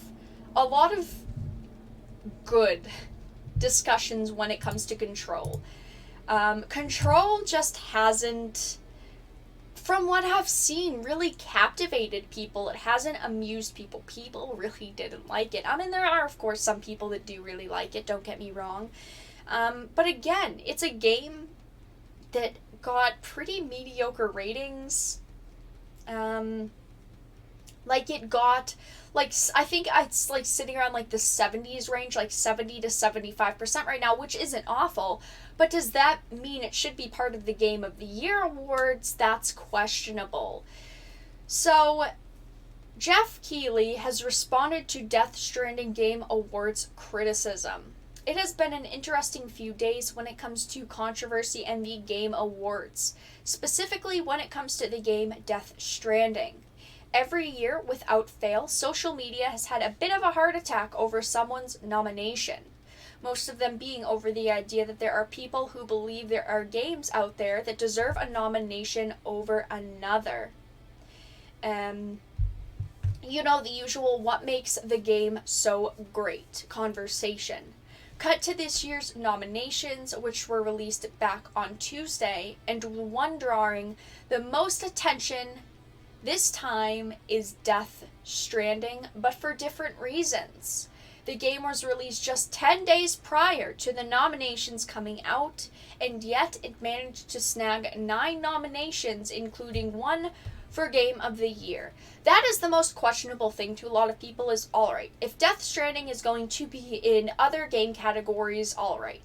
good discussions when it comes to Control. Control just hasn't, from what I've seen, really captivated people. It hasn't amused people. People really didn't like it. I mean, there are, of course, some people that do really like it, don't get me wrong. But again, it's a game that got pretty mediocre ratings. It got, I think it's, sitting around, the 70s range, 70 to 75% right now, which isn't awful. But does that mean it should be part of the Game of the Year awards? That's questionable. So, Jeff Keighley has responded to Death Stranding Game Awards criticism. it has been an interesting few days when it comes to controversy and the Game Awards, specifically when it comes to the game Death Stranding. Every year, without fail, social media has had a bit of a heart attack over someone's nomination. Most of them being over the idea that there are people who believe there are games out there that deserve a nomination over another. The usual what makes the game so great conversation. Cut to this year's nominations, which were released back on Tuesday, and one drawing the most attention this time is Death Stranding, but for different reasons. The game was released just 10 days prior to the nominations coming out, and yet it managed to snag 9 nominations, including 1 for Game of the Year. That is the most questionable thing to a lot of people is, alright, if Death Stranding is going to be in other game categories, alright.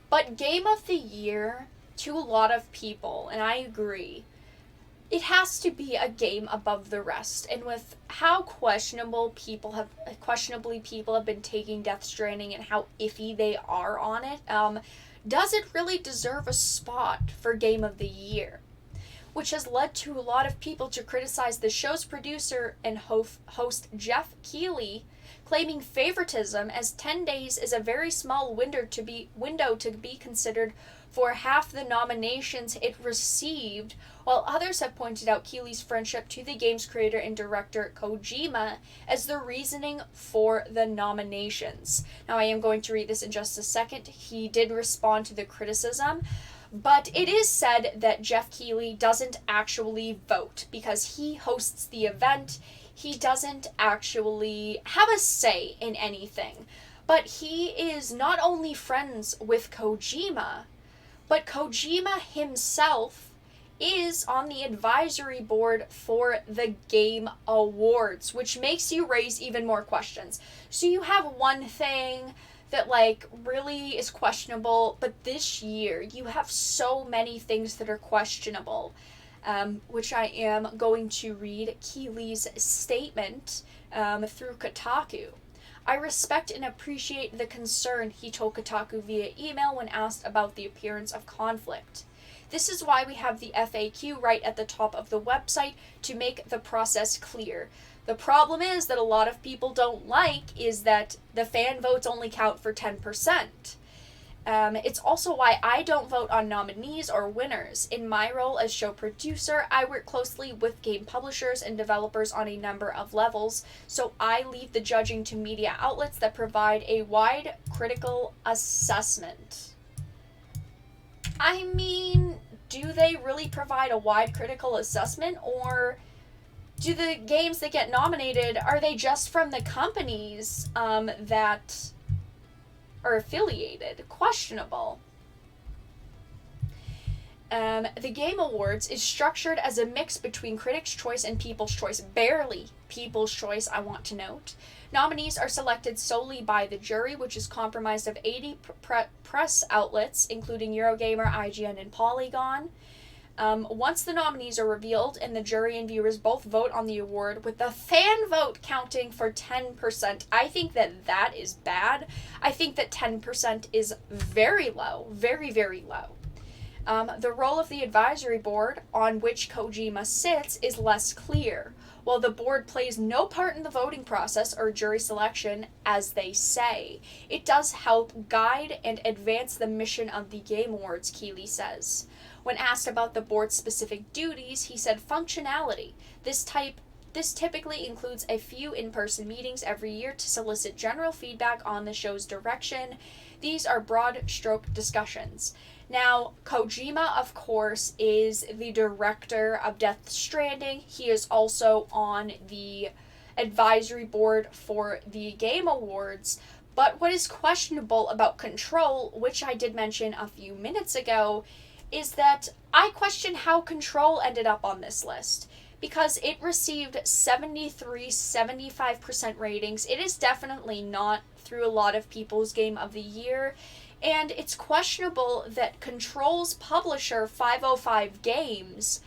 But Game of the Year, to a lot of people, and I agree, it has to be a game above the rest. And with how questionably people have been taking Death Stranding and how iffy they are on it, does it really deserve a spot for Game of the Year? Which has led to a lot of people to criticize the show's producer and host Jeff Keighley, claiming favoritism as 10 days is a very small window to be considered for half the nominations it received, while others have pointed out Keighley's friendship to the game's creator and director Kojima as the reasoning for the nominations. Now, I am going to read this in just a second. He did respond to the criticism, but it is said that Jeff Keighley doesn't actually vote because he hosts the event. He doesn't actually have a say in anything, but he is not only friends with Kojima, but Kojima himself is on the advisory board for the Game Awards, which makes you raise even more questions. So you have one thing that really is questionable, but this year you have so many things that are questionable, which I am going to read Keighley's statement through Kotaku. I respect and appreciate the concern, he told Kotaku via email when asked about the appearance of conflict. This is why we have the FAQ right at the top of the website to make the process clear. The problem is that a lot of people don't is that the fan votes only count for 10%. It's also why I don't vote on nominees or winners. In my role as show producer, I work closely with game publishers and developers on a number of levels, so I leave the judging to media outlets that provide a wide critical assessment. I mean, do they really provide a wide critical assessment, or do the games that get nominated, are they just from the companies that are affiliated? Questionable. The Game Awards is structured as a mix between Critics' Choice and People's Choice. Barely People's Choice, I want to note. Nominees are selected solely by the jury, which is comprised of 80 press outlets, including Eurogamer, IGN, and Polygon. Once the nominees are revealed and the jury and viewers both vote on the award, with the fan vote counting for 10%, I think that is bad. I think that 10% is very low, very, very low. The role of the advisory board, on which Kojima sits, is less clear. While the board plays no part in the voting process or jury selection, as they say, it does help guide and advance the mission of the Game Awards, Keighley says. When asked about the board's specific duties, he said functionality. This typically includes a few in-person meetings every year to solicit general feedback on the show's direction. These are broad stroke discussions. Now, Kojima, of course, is the director of Death Stranding. He is also on the advisory board for the Game Awards. But what is questionable about Control, which I did mention a few minutes ago, is that I question how Control ended up on this list. Because it received 75% ratings. It is definitely not through a lot of people's Game of the Year. And it's questionable that Control's publisher, 505 Games,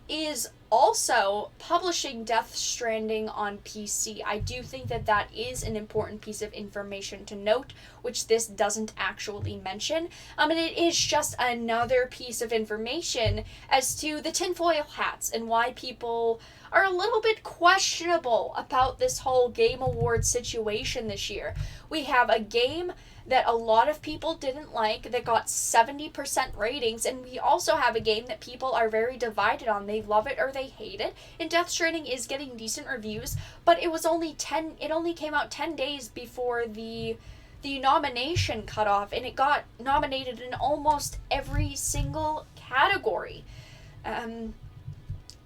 is Also, publishing Death Stranding on PC. I do think that that is an important piece of information to note, which this doesn't actually mention. And it is just another piece of information as to the tinfoil hats and why people are a little bit questionable about this whole Game Awards situation this year. We have a game that a lot of people didn't like that got 70% ratings, and we also have a game that people are very divided on. They love it or they hate it. And Death Stranding is getting decent reviews, but it only came out 10 days before the nomination cutoff, and it got nominated in almost every single category.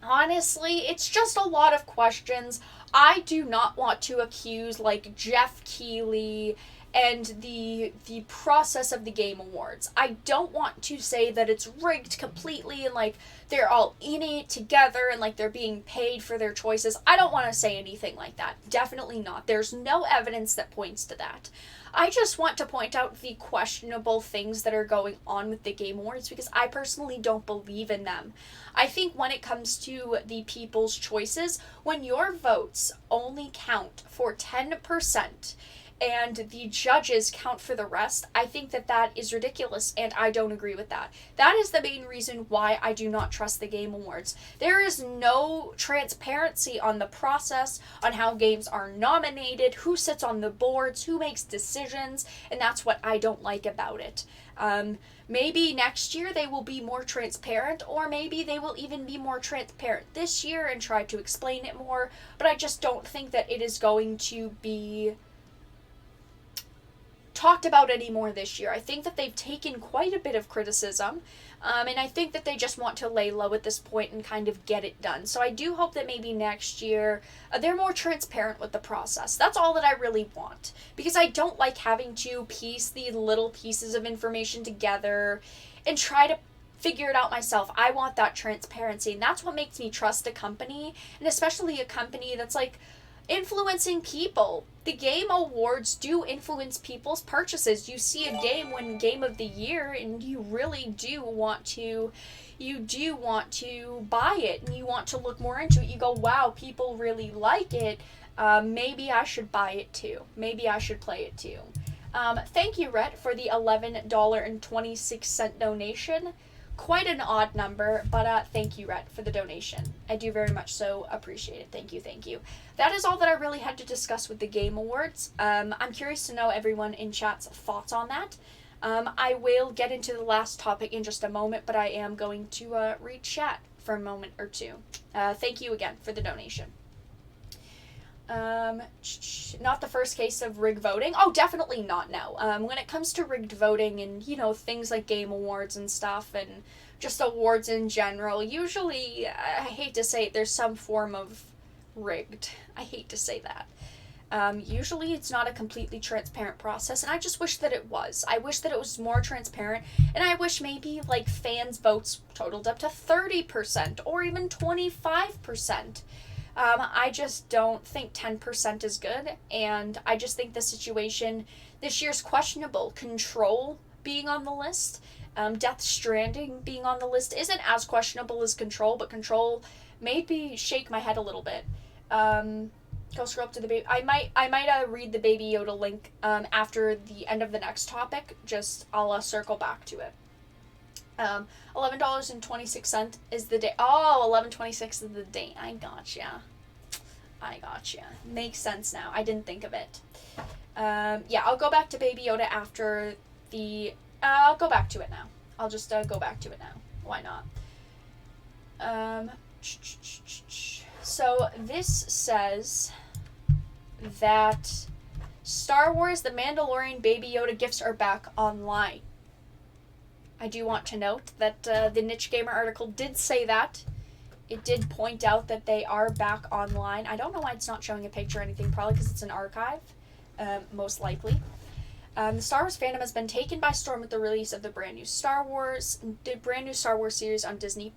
Honestly, it's just a lot of questions. I do not want to accuse like Jeff Keighley and the process of the Game Awards. I don't want to say that it's rigged completely and like they're all in it together and like they're being paid for their choices. I don't want to say anything like that. Definitely not. There's no evidence that points to that. I just want to point out the questionable things that are going on with the Game Awards because I personally don't believe in them. I think when it comes to the people's choices, when your votes only count for 10%, and the judges count for the rest, I think that that is ridiculous, and I don't agree with that. That is the main reason why I do not trust the Game Awards. There is no transparency on the process, on how games are nominated, who sits on the boards, who makes decisions, and that's what I don't like about it. Maybe next year they will be more transparent, or maybe they will even be more transparent this year and try to explain it more, but I just don't think that it is going to be talked about anymore this year. I think that they've taken quite a bit of criticism, and I think that they just want to lay low at this point and kind of get it done. So I do hope that maybe next year they're more transparent with the process. That's all that I really want, because I don't like having to piece the little pieces of information together and try to figure it out myself. I want that transparency, and that's what makes me trust a company, and especially a company that's like influencing people. The Game Awards do influence people's purchases. You see a game win Game of the Year and you really do want to buy it and you want to look more into it. You go, wow, people really like it. Maybe I should buy it too. Maybe I should play it too. Thank you, Rhett, for the $11.26 donation. Quite an odd number, but thank you, Rhett, for the donation. I do very much so appreciate it. Thank you, thank you. That is all that I really had to discuss with the Game Awards. I'm curious to know everyone in chat's thoughts on that. I will get into the last topic in just a moment, but I am going to read chat for a moment or two. Thank you again for the donation. Not the first case of rigged voting. Oh, definitely not, no. When it comes to rigged voting and, things like Game Awards and stuff and just awards in general, usually, I hate to say it, there's some form of rigged. I hate to say that. Usually it's not a completely transparent process, and I just wish that it was. I wish that it was more transparent, and I wish maybe, fans' votes totaled up to 30% or even 25%. I just don't think 10% is good, and I just think the situation this year's questionable. Control being on the list, Death Stranding being on the list isn't as questionable as Control, but Control made me shake my head a little bit. Go scroll up to the baby. I might read the Baby Yoda link after the end of the next topic. I'll circle back to it. $11.26 is the day. Oh, $11.26 is the date. I gotcha. Makes sense now. I didn't think of it. Yeah, I'll go back to Baby Yoda after the. I'll go back to it now. I'll just go back to it now. Why not? So this says that Star Wars: The Mandalorian Baby Yoda GIFs are back online. I do want to note that the Niche Gamer article did say that. It did point out that they are back online. I don't know why it's not showing a picture or anything, probably because it's an archive, most likely. The Star Wars fandom has been taken by storm with the release of the brand new Star Wars series on Disney+.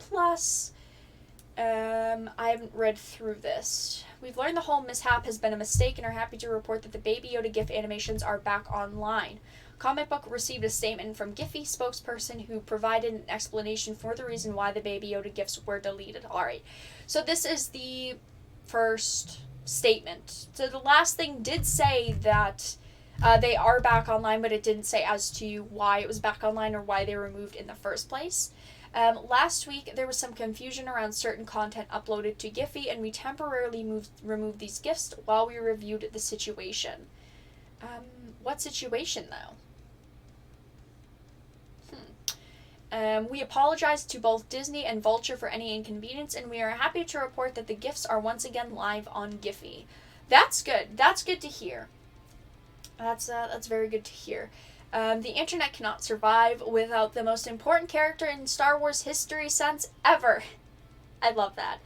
I haven't read through this. We've learned the whole mishap has been a mistake and are happy to report that the Baby Yoda GIF animations are back online. Comic Book received a statement from Giphy spokesperson who provided an explanation for the reason why the Baby Yoda GIFs were deleted. Alright, so this is the first statement. So the last thing did say that they are back online, but it didn't say as to why it was back online or why they were removed in the first place. Last week, there was some confusion around certain content uploaded to Giphy, and we temporarily removed these GIFs while we reviewed the situation. What situation, though? We apologize to both Disney and Vulture for any inconvenience, and we are happy to report that the GIFs are once again live on Giphy. That's good. That's good to hear. That's very good to hear. The internet cannot survive without the most important character in Star Wars history since ever. I love that.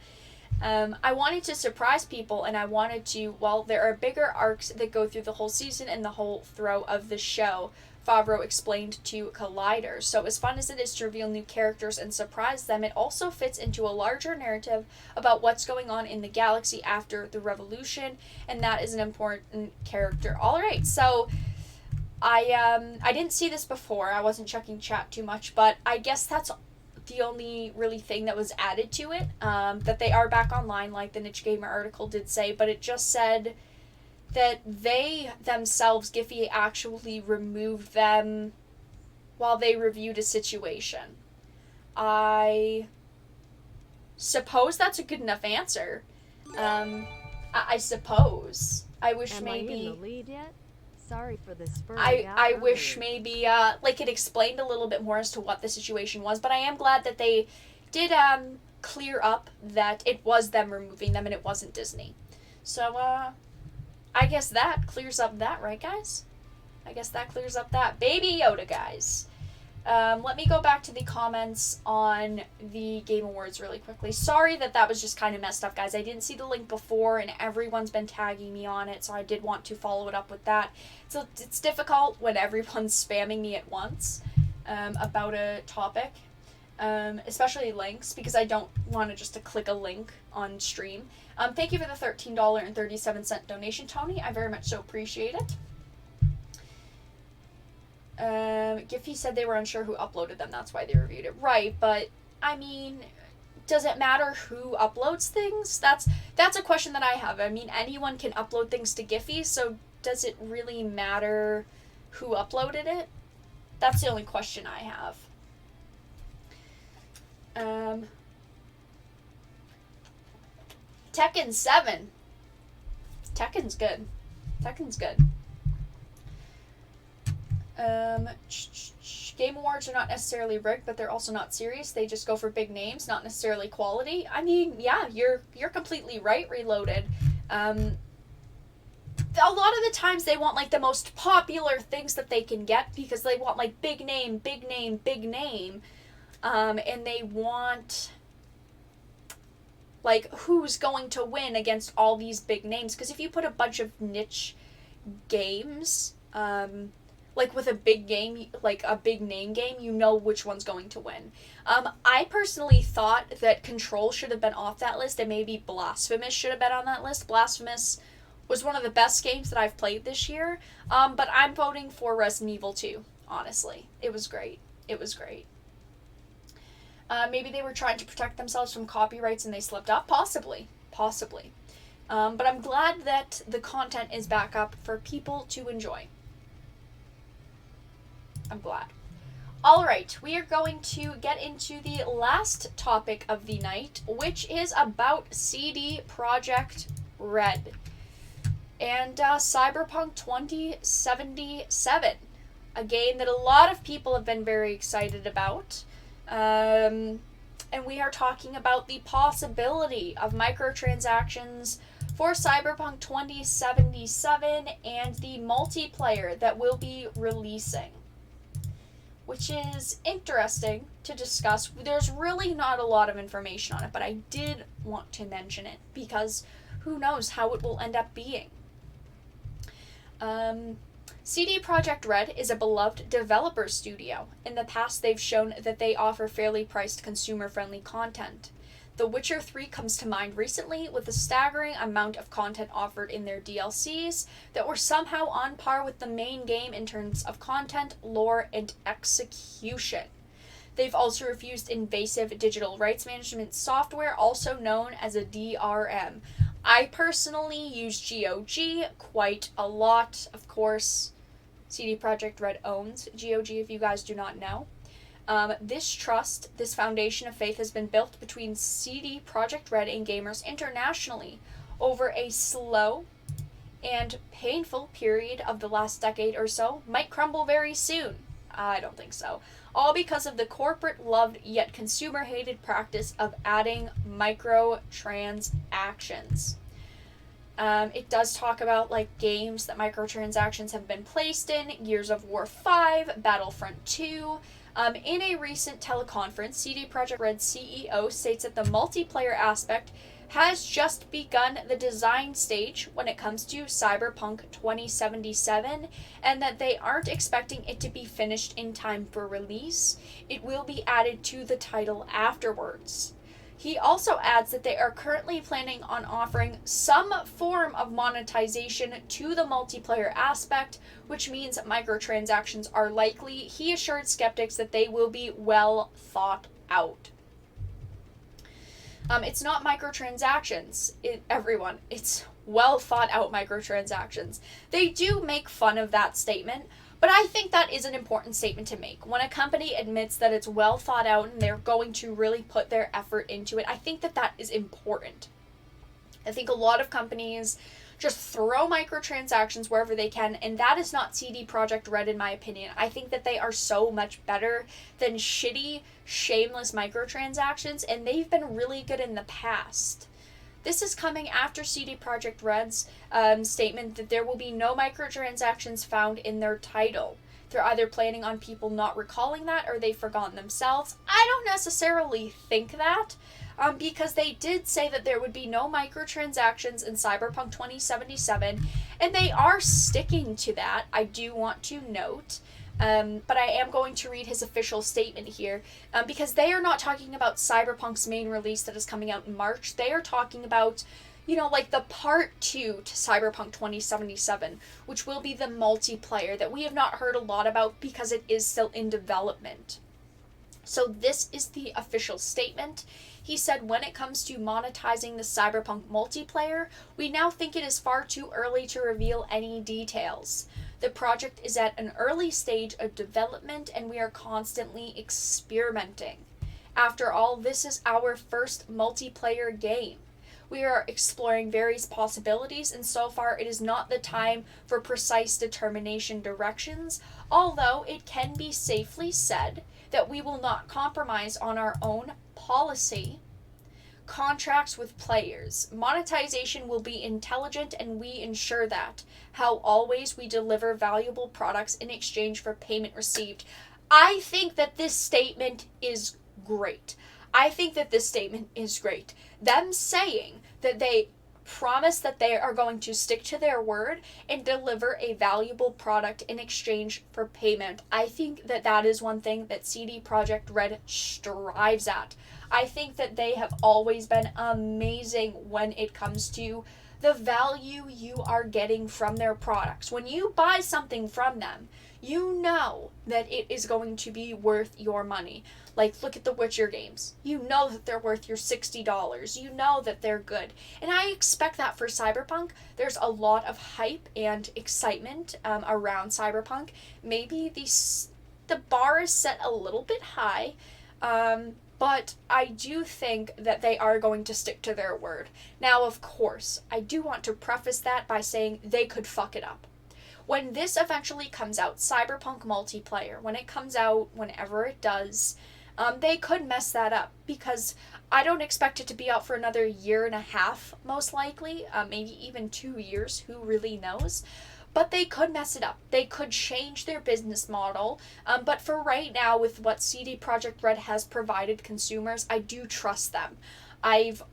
I wanted to surprise people, and I wanted to, well, there are bigger arcs that go through the whole season and the whole throw of the show, Favreau explained to Collider. So as fun as it is to reveal new characters and surprise them, it also fits into a larger narrative about what's going on in the galaxy after the revolution, and that is an important character. Alright, so I didn't see this before. I wasn't checking chat too much, but I guess that's the only really thing that was added to it, that they are back online, like the Niche Gamer article did say, but it just said that they themselves, Giphy, actually removed them while they reviewed a situation. I suppose that's a good enough answer. I suppose. I wish maybe... Am I in the lead yet? Sorry for the spur. I wish maybe, like, it explained a little bit more as to what the situation was, but I am glad that they did, clear up that it was them removing them and it wasn't Disney. So, I guess that clears up that, right, guys? I guess that clears up that. Baby Yoda, guys. Let me go back to the comments on the Game Awards really quickly. Sorry that was just kind of messed up, guys. I didn't see the link before, and everyone's been tagging me on it, so I did want to follow it up with that. So it's difficult when everyone's spamming me at once about a topic, especially links, because I don't want to just to click a link on stream. Thank you for the $13.37 donation, Tony. I very much so appreciate it. Giphy said they were unsure who uploaded them, that's why they reviewed it. Right, but, I mean, does it matter who uploads things? That's a question that I have. I mean, anyone can upload things to Giphy, so does it really matter who uploaded it? That's the only question I have. Tekken 7. Tekken's good. Tekken's good. Game Awards are not necessarily rigged, but they're also not serious. They just go for big names, not necessarily quality. I mean, yeah, you're completely right, Reloaded. A lot of the times they want, like, the most popular things that they can get because they want, like, big name, big name, big name. And they want, like, who's going to win against all these big names. Because if you put a bunch of niche games, like with a big game, like a big name game, you know which one's going to win. I personally thought that Control should have been off that list, and maybe Blasphemous should have been on that list. Blasphemous was one of the best games that I've played this year, but I'm voting for Resident Evil 2, honestly. It was great. It was great. Maybe they were trying to protect themselves from copyrights and they slipped up. Possibly. Possibly. But I'm glad that the content is back up for people to enjoy. I'm glad. Alright, we are going to get into the last topic of the night, which is about CD Projekt Red and Cyberpunk 2077, a game that a lot of people have been very excited about. And we are talking about the possibility of microtransactions for Cyberpunk 2077 and the multiplayer that will be releasing, which is interesting to discuss. There's really not a lot of information on it, but I did want to mention it because who knows how it will end up being. CD Projekt Red is a beloved developer studio. In the past, they've shown that they offer fairly priced consumer-friendly content. The Witcher 3 comes to mind recently with a staggering amount of content offered in their DLCs that were somehow on par with the main game in terms of content, lore, and execution. They've also refused invasive digital rights management software, also known as a DRM. I personally use GOG quite a lot. Of course, CD Projekt Red owns GOG, if you guys do not know. This trust, this foundation of faith, has been built between CD Projekt Red and gamers internationally over a slow and painful period of the last decade or so. Might crumble very soon. I don't think so. All because of the corporate-loved yet consumer-hated practice of adding microtransactions. It does talk about games that microtransactions have been placed in: Gears of War 5, Battlefront 2. In a recent teleconference, CD Projekt Red's CEO states that the multiplayer aspect has just begun the design stage when it comes to Cyberpunk 2077, and that they aren't expecting it to be finished in time for release. It will be added to the title afterwards. He also adds that they are currently planning on offering some form of monetization to the multiplayer aspect, which means microtransactions are likely. He assured skeptics that they will be well thought out. It's not microtransactions, everyone. It's well thought out microtransactions. They do make fun of that statement, but I think that is an important statement to make. When a company admits that it's well thought out and they're going to really put their effort into it, I think that that is important. I think a lot of companies just throw microtransactions wherever they can, and that is not CD Projekt Red in my opinion. I think that they are so much better than shitty, shameless microtransactions, and they've been really good in the past. This is coming after CD Projekt Red's statement that there will be no microtransactions found in their title. They're either planning on people not recalling that or they've forgotten themselves. I don't necessarily think that, because they did say that there would be no microtransactions in Cyberpunk 2077, and they are sticking to that, I do want to note. But I am going to read his official statement here, because they are not talking about Cyberpunk's main release that is coming out in March. They are talking about, the part 2 to Cyberpunk 2077, which will be the multiplayer that we have not heard a lot about because it is still in development. So this is the official statement. He said, when it comes to monetizing the Cyberpunk multiplayer, we now think it is far too early to reveal any details. The project is at an early stage of development and we are constantly experimenting. After all, this is our first multiplayer game. We are exploring various possibilities, and so far it is not the time for precise determination directions, although it can be safely said that we will not compromise on our own policy. Contracts with players. Monetization will be intelligent and we ensure that. How always we deliver valuable products in exchange for payment received. I think that this statement is great. Them saying that they promise that they are going to stick to their word and deliver a valuable product in exchange for payment. I think that that is one thing that CD Projekt Red strives at. I think that they have always been amazing when it comes to the value you are getting from their products. When you buy something from them, you know that it is going to be worth your money. Look at the Witcher games. You know that they're worth your $60. You know that they're good. And I expect that for Cyberpunk. There's a lot of hype and excitement around Cyberpunk. Maybe the bar is set a little bit high, but I do think that they are going to stick to their word. Now, of course, I do want to preface that by saying they could fuck it up. When this eventually comes out, Cyberpunk multiplayer, when it comes out, whenever it does, they could mess that up, because I don't expect it to be out for another year and a half, most likely, maybe even 2 years, who really knows. But they could mess it up. They could change their business model. But for right now, with what CD Projekt Red has provided consumers, I do trust them. I've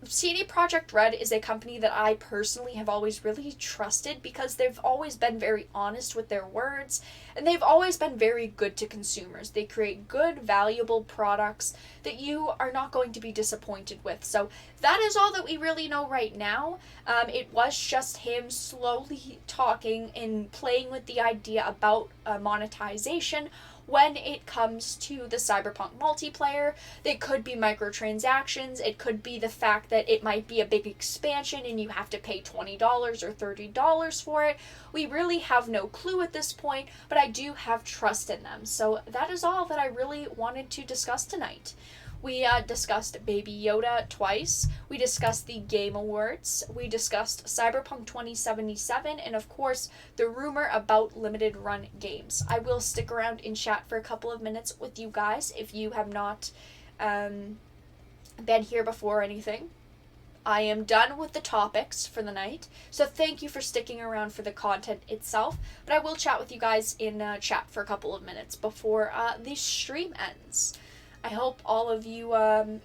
CD Projekt Red is a company that I personally have always really trusted because they've always been very honest with their words, and they've always been very good to consumers. They create good, valuable products that you are not going to be disappointed with. So that is all that we really know right now. It was just him slowly talking and playing with the idea about monetization. When it comes to the Cyberpunk multiplayer, it could be microtransactions, it could be the fact that it might be a big expansion and you have to pay $20 or $30 for it. We really have no clue at this point, but I do have trust in them. So that is all that I really wanted to discuss tonight. We discussed Baby Yoda twice. We discussed the Game Awards. We discussed Cyberpunk 2077, and of course, the rumor about limited run games. I will stick around in chat for a couple of minutes with you guys if you have not been here before or anything. I am done with the topics for the night, so thank you for sticking around for the content itself, but I will chat with you guys in chat for a couple of minutes before the stream ends. I hope all of you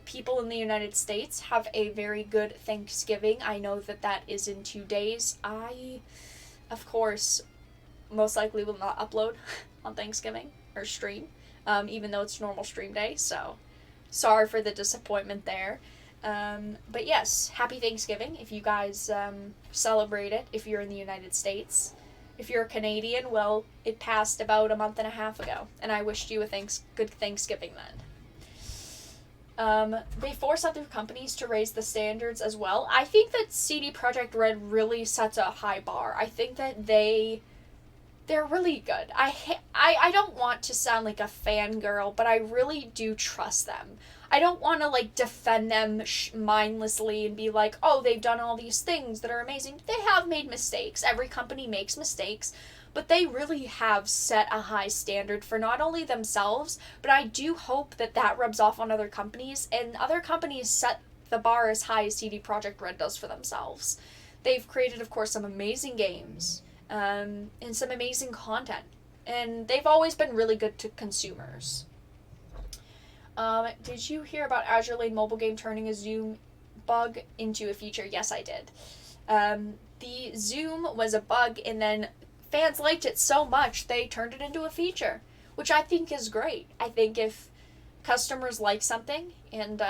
people in the United States have a very good Thanksgiving. I know that is in 2 days. I, of course, most likely will not upload on Thanksgiving or stream, even though it's normal stream day, so sorry for the disappointment there. But yes, happy Thanksgiving if you guys celebrate it, if you're in the United States. If you're a Canadian, well, it passed about a month and a half ago, and I wished you a good Thanksgiving then. They force other companies to raise the standards as well. I think that CD Projekt Red really sets a high bar. I think that they're really good. I don't want to sound like a fangirl, but I really do trust them. I don't want to defend them mindlessly and be like, oh, they've done all these things that are amazing. They have made mistakes. Every company makes mistakes. But they really have set a high standard for not only themselves, but I do hope that rubs off on other companies, and other companies set the bar as high as CD Projekt Red does for themselves. They've created, of course, some amazing games, and some amazing content, and they've always been really good to consumers. Did you hear about Azure Lane mobile game turning a Zoom bug into a feature? Yes, I did. The Zoom was a bug, and then fans liked it so much they turned it into a feature, which I think is great. I think if customers like something and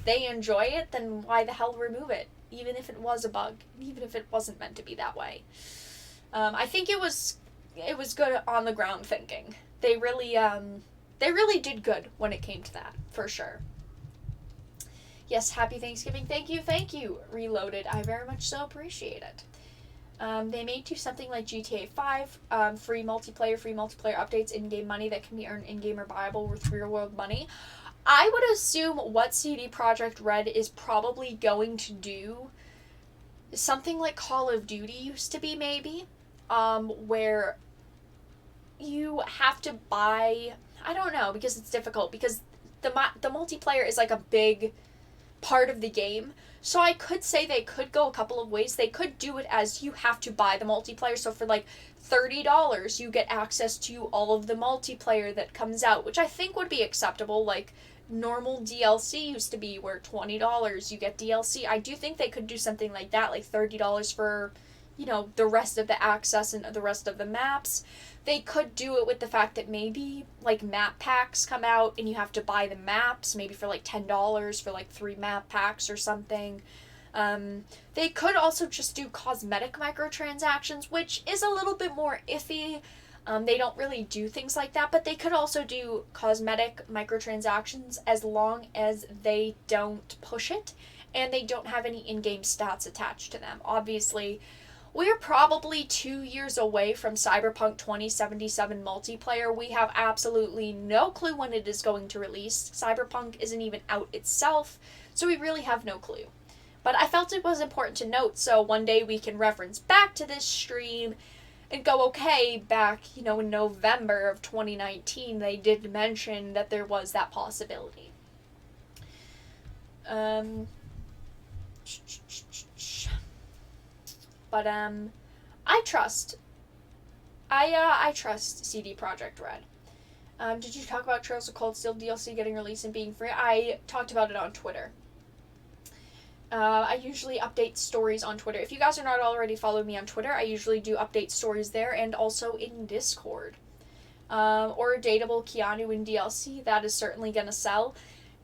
they enjoy it, then why the hell remove it, even if it was a bug, even if it wasn't meant to be that way. I think it was good on the ground thinking. They really did good when it came to that, for sure. Yes, happy Thanksgiving. Thank you, Reloaded. I very much so appreciate it. They may do something like GTA 5, free multiplayer updates, in-game money that can be earned in-game or buyable with real-world money. I would assume what CD Projekt Red is probably going to do is something like Call of Duty used to be, maybe, where you have to buy, I don't know, because it's difficult, because the multiplayer is like a big part of the game. So I could say they could go a couple of ways. They could do it as you have to buy the multiplayer. So for $30, you get access to all of the multiplayer that comes out, which I think would be acceptable. Like normal DLC used to be where $20 you get DLC. I do think they could do something like that, like $30 for, the rest of the access and the rest of the maps. They could do it with the fact that maybe map packs come out and you have to buy the maps, maybe for $10 for 3 map packs or something. They could also just do cosmetic microtransactions, which is a little bit more iffy. They don't really do things like that, but they could also do cosmetic microtransactions as long as they don't push it and they don't have any in-game stats attached to them. Obviously, we're probably 2 years away from Cyberpunk 2077 multiplayer. We have absolutely no clue when it is going to release. Cyberpunk isn't even out itself, so we really have no clue. But I felt it was important to note, so one day we can reference back to this stream and go, okay, back, in November of 2019, they did mention that there was that possibility. But I trust CD Projekt Red. Did you talk about Trails of Cold Steel DLC getting released and being free? I talked about it on Twitter. I usually update stories on Twitter. If you guys are not already following me on Twitter, I usually do update stories there and also in Discord. Or Dateable Keanu in DLC, that is certainly gonna sell.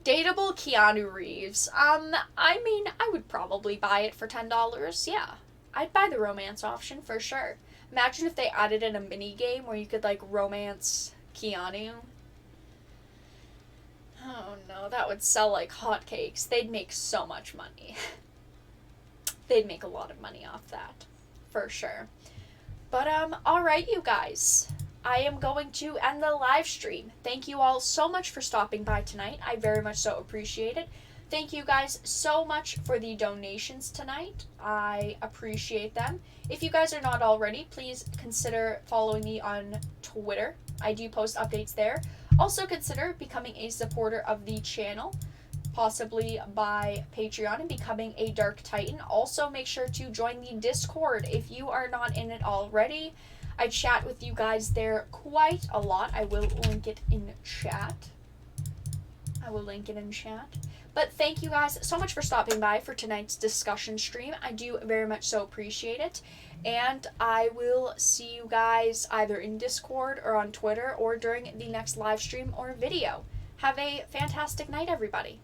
Dateable Keanu Reeves. I mean, I would probably buy it for $10. Yeah, I'd buy the romance option for sure. Imagine if they added in a mini game where you could like romance Keanu. Oh no, that would sell like hotcakes. They'd make so much money. They'd make a lot of money off that, for sure. But alright you guys. I am going to end the live stream. Thank you all so much for stopping by tonight. I very much so appreciate it. Thank you guys so much for the donations tonight. I appreciate them. If you guys are not already, please consider following me on Twitter. I do post updates there. Also consider becoming a supporter of the channel, possibly by Patreon and becoming a Dark Titan. Also make sure to join the Discord if you are not in it already. I chat with you guys there quite a lot. I will link it in chat. But thank you guys so much for stopping by for tonight's discussion stream. I do very much so appreciate it. And I will see you guys either in Discord or on Twitter or during the next live stream or video. Have a fantastic night, everybody.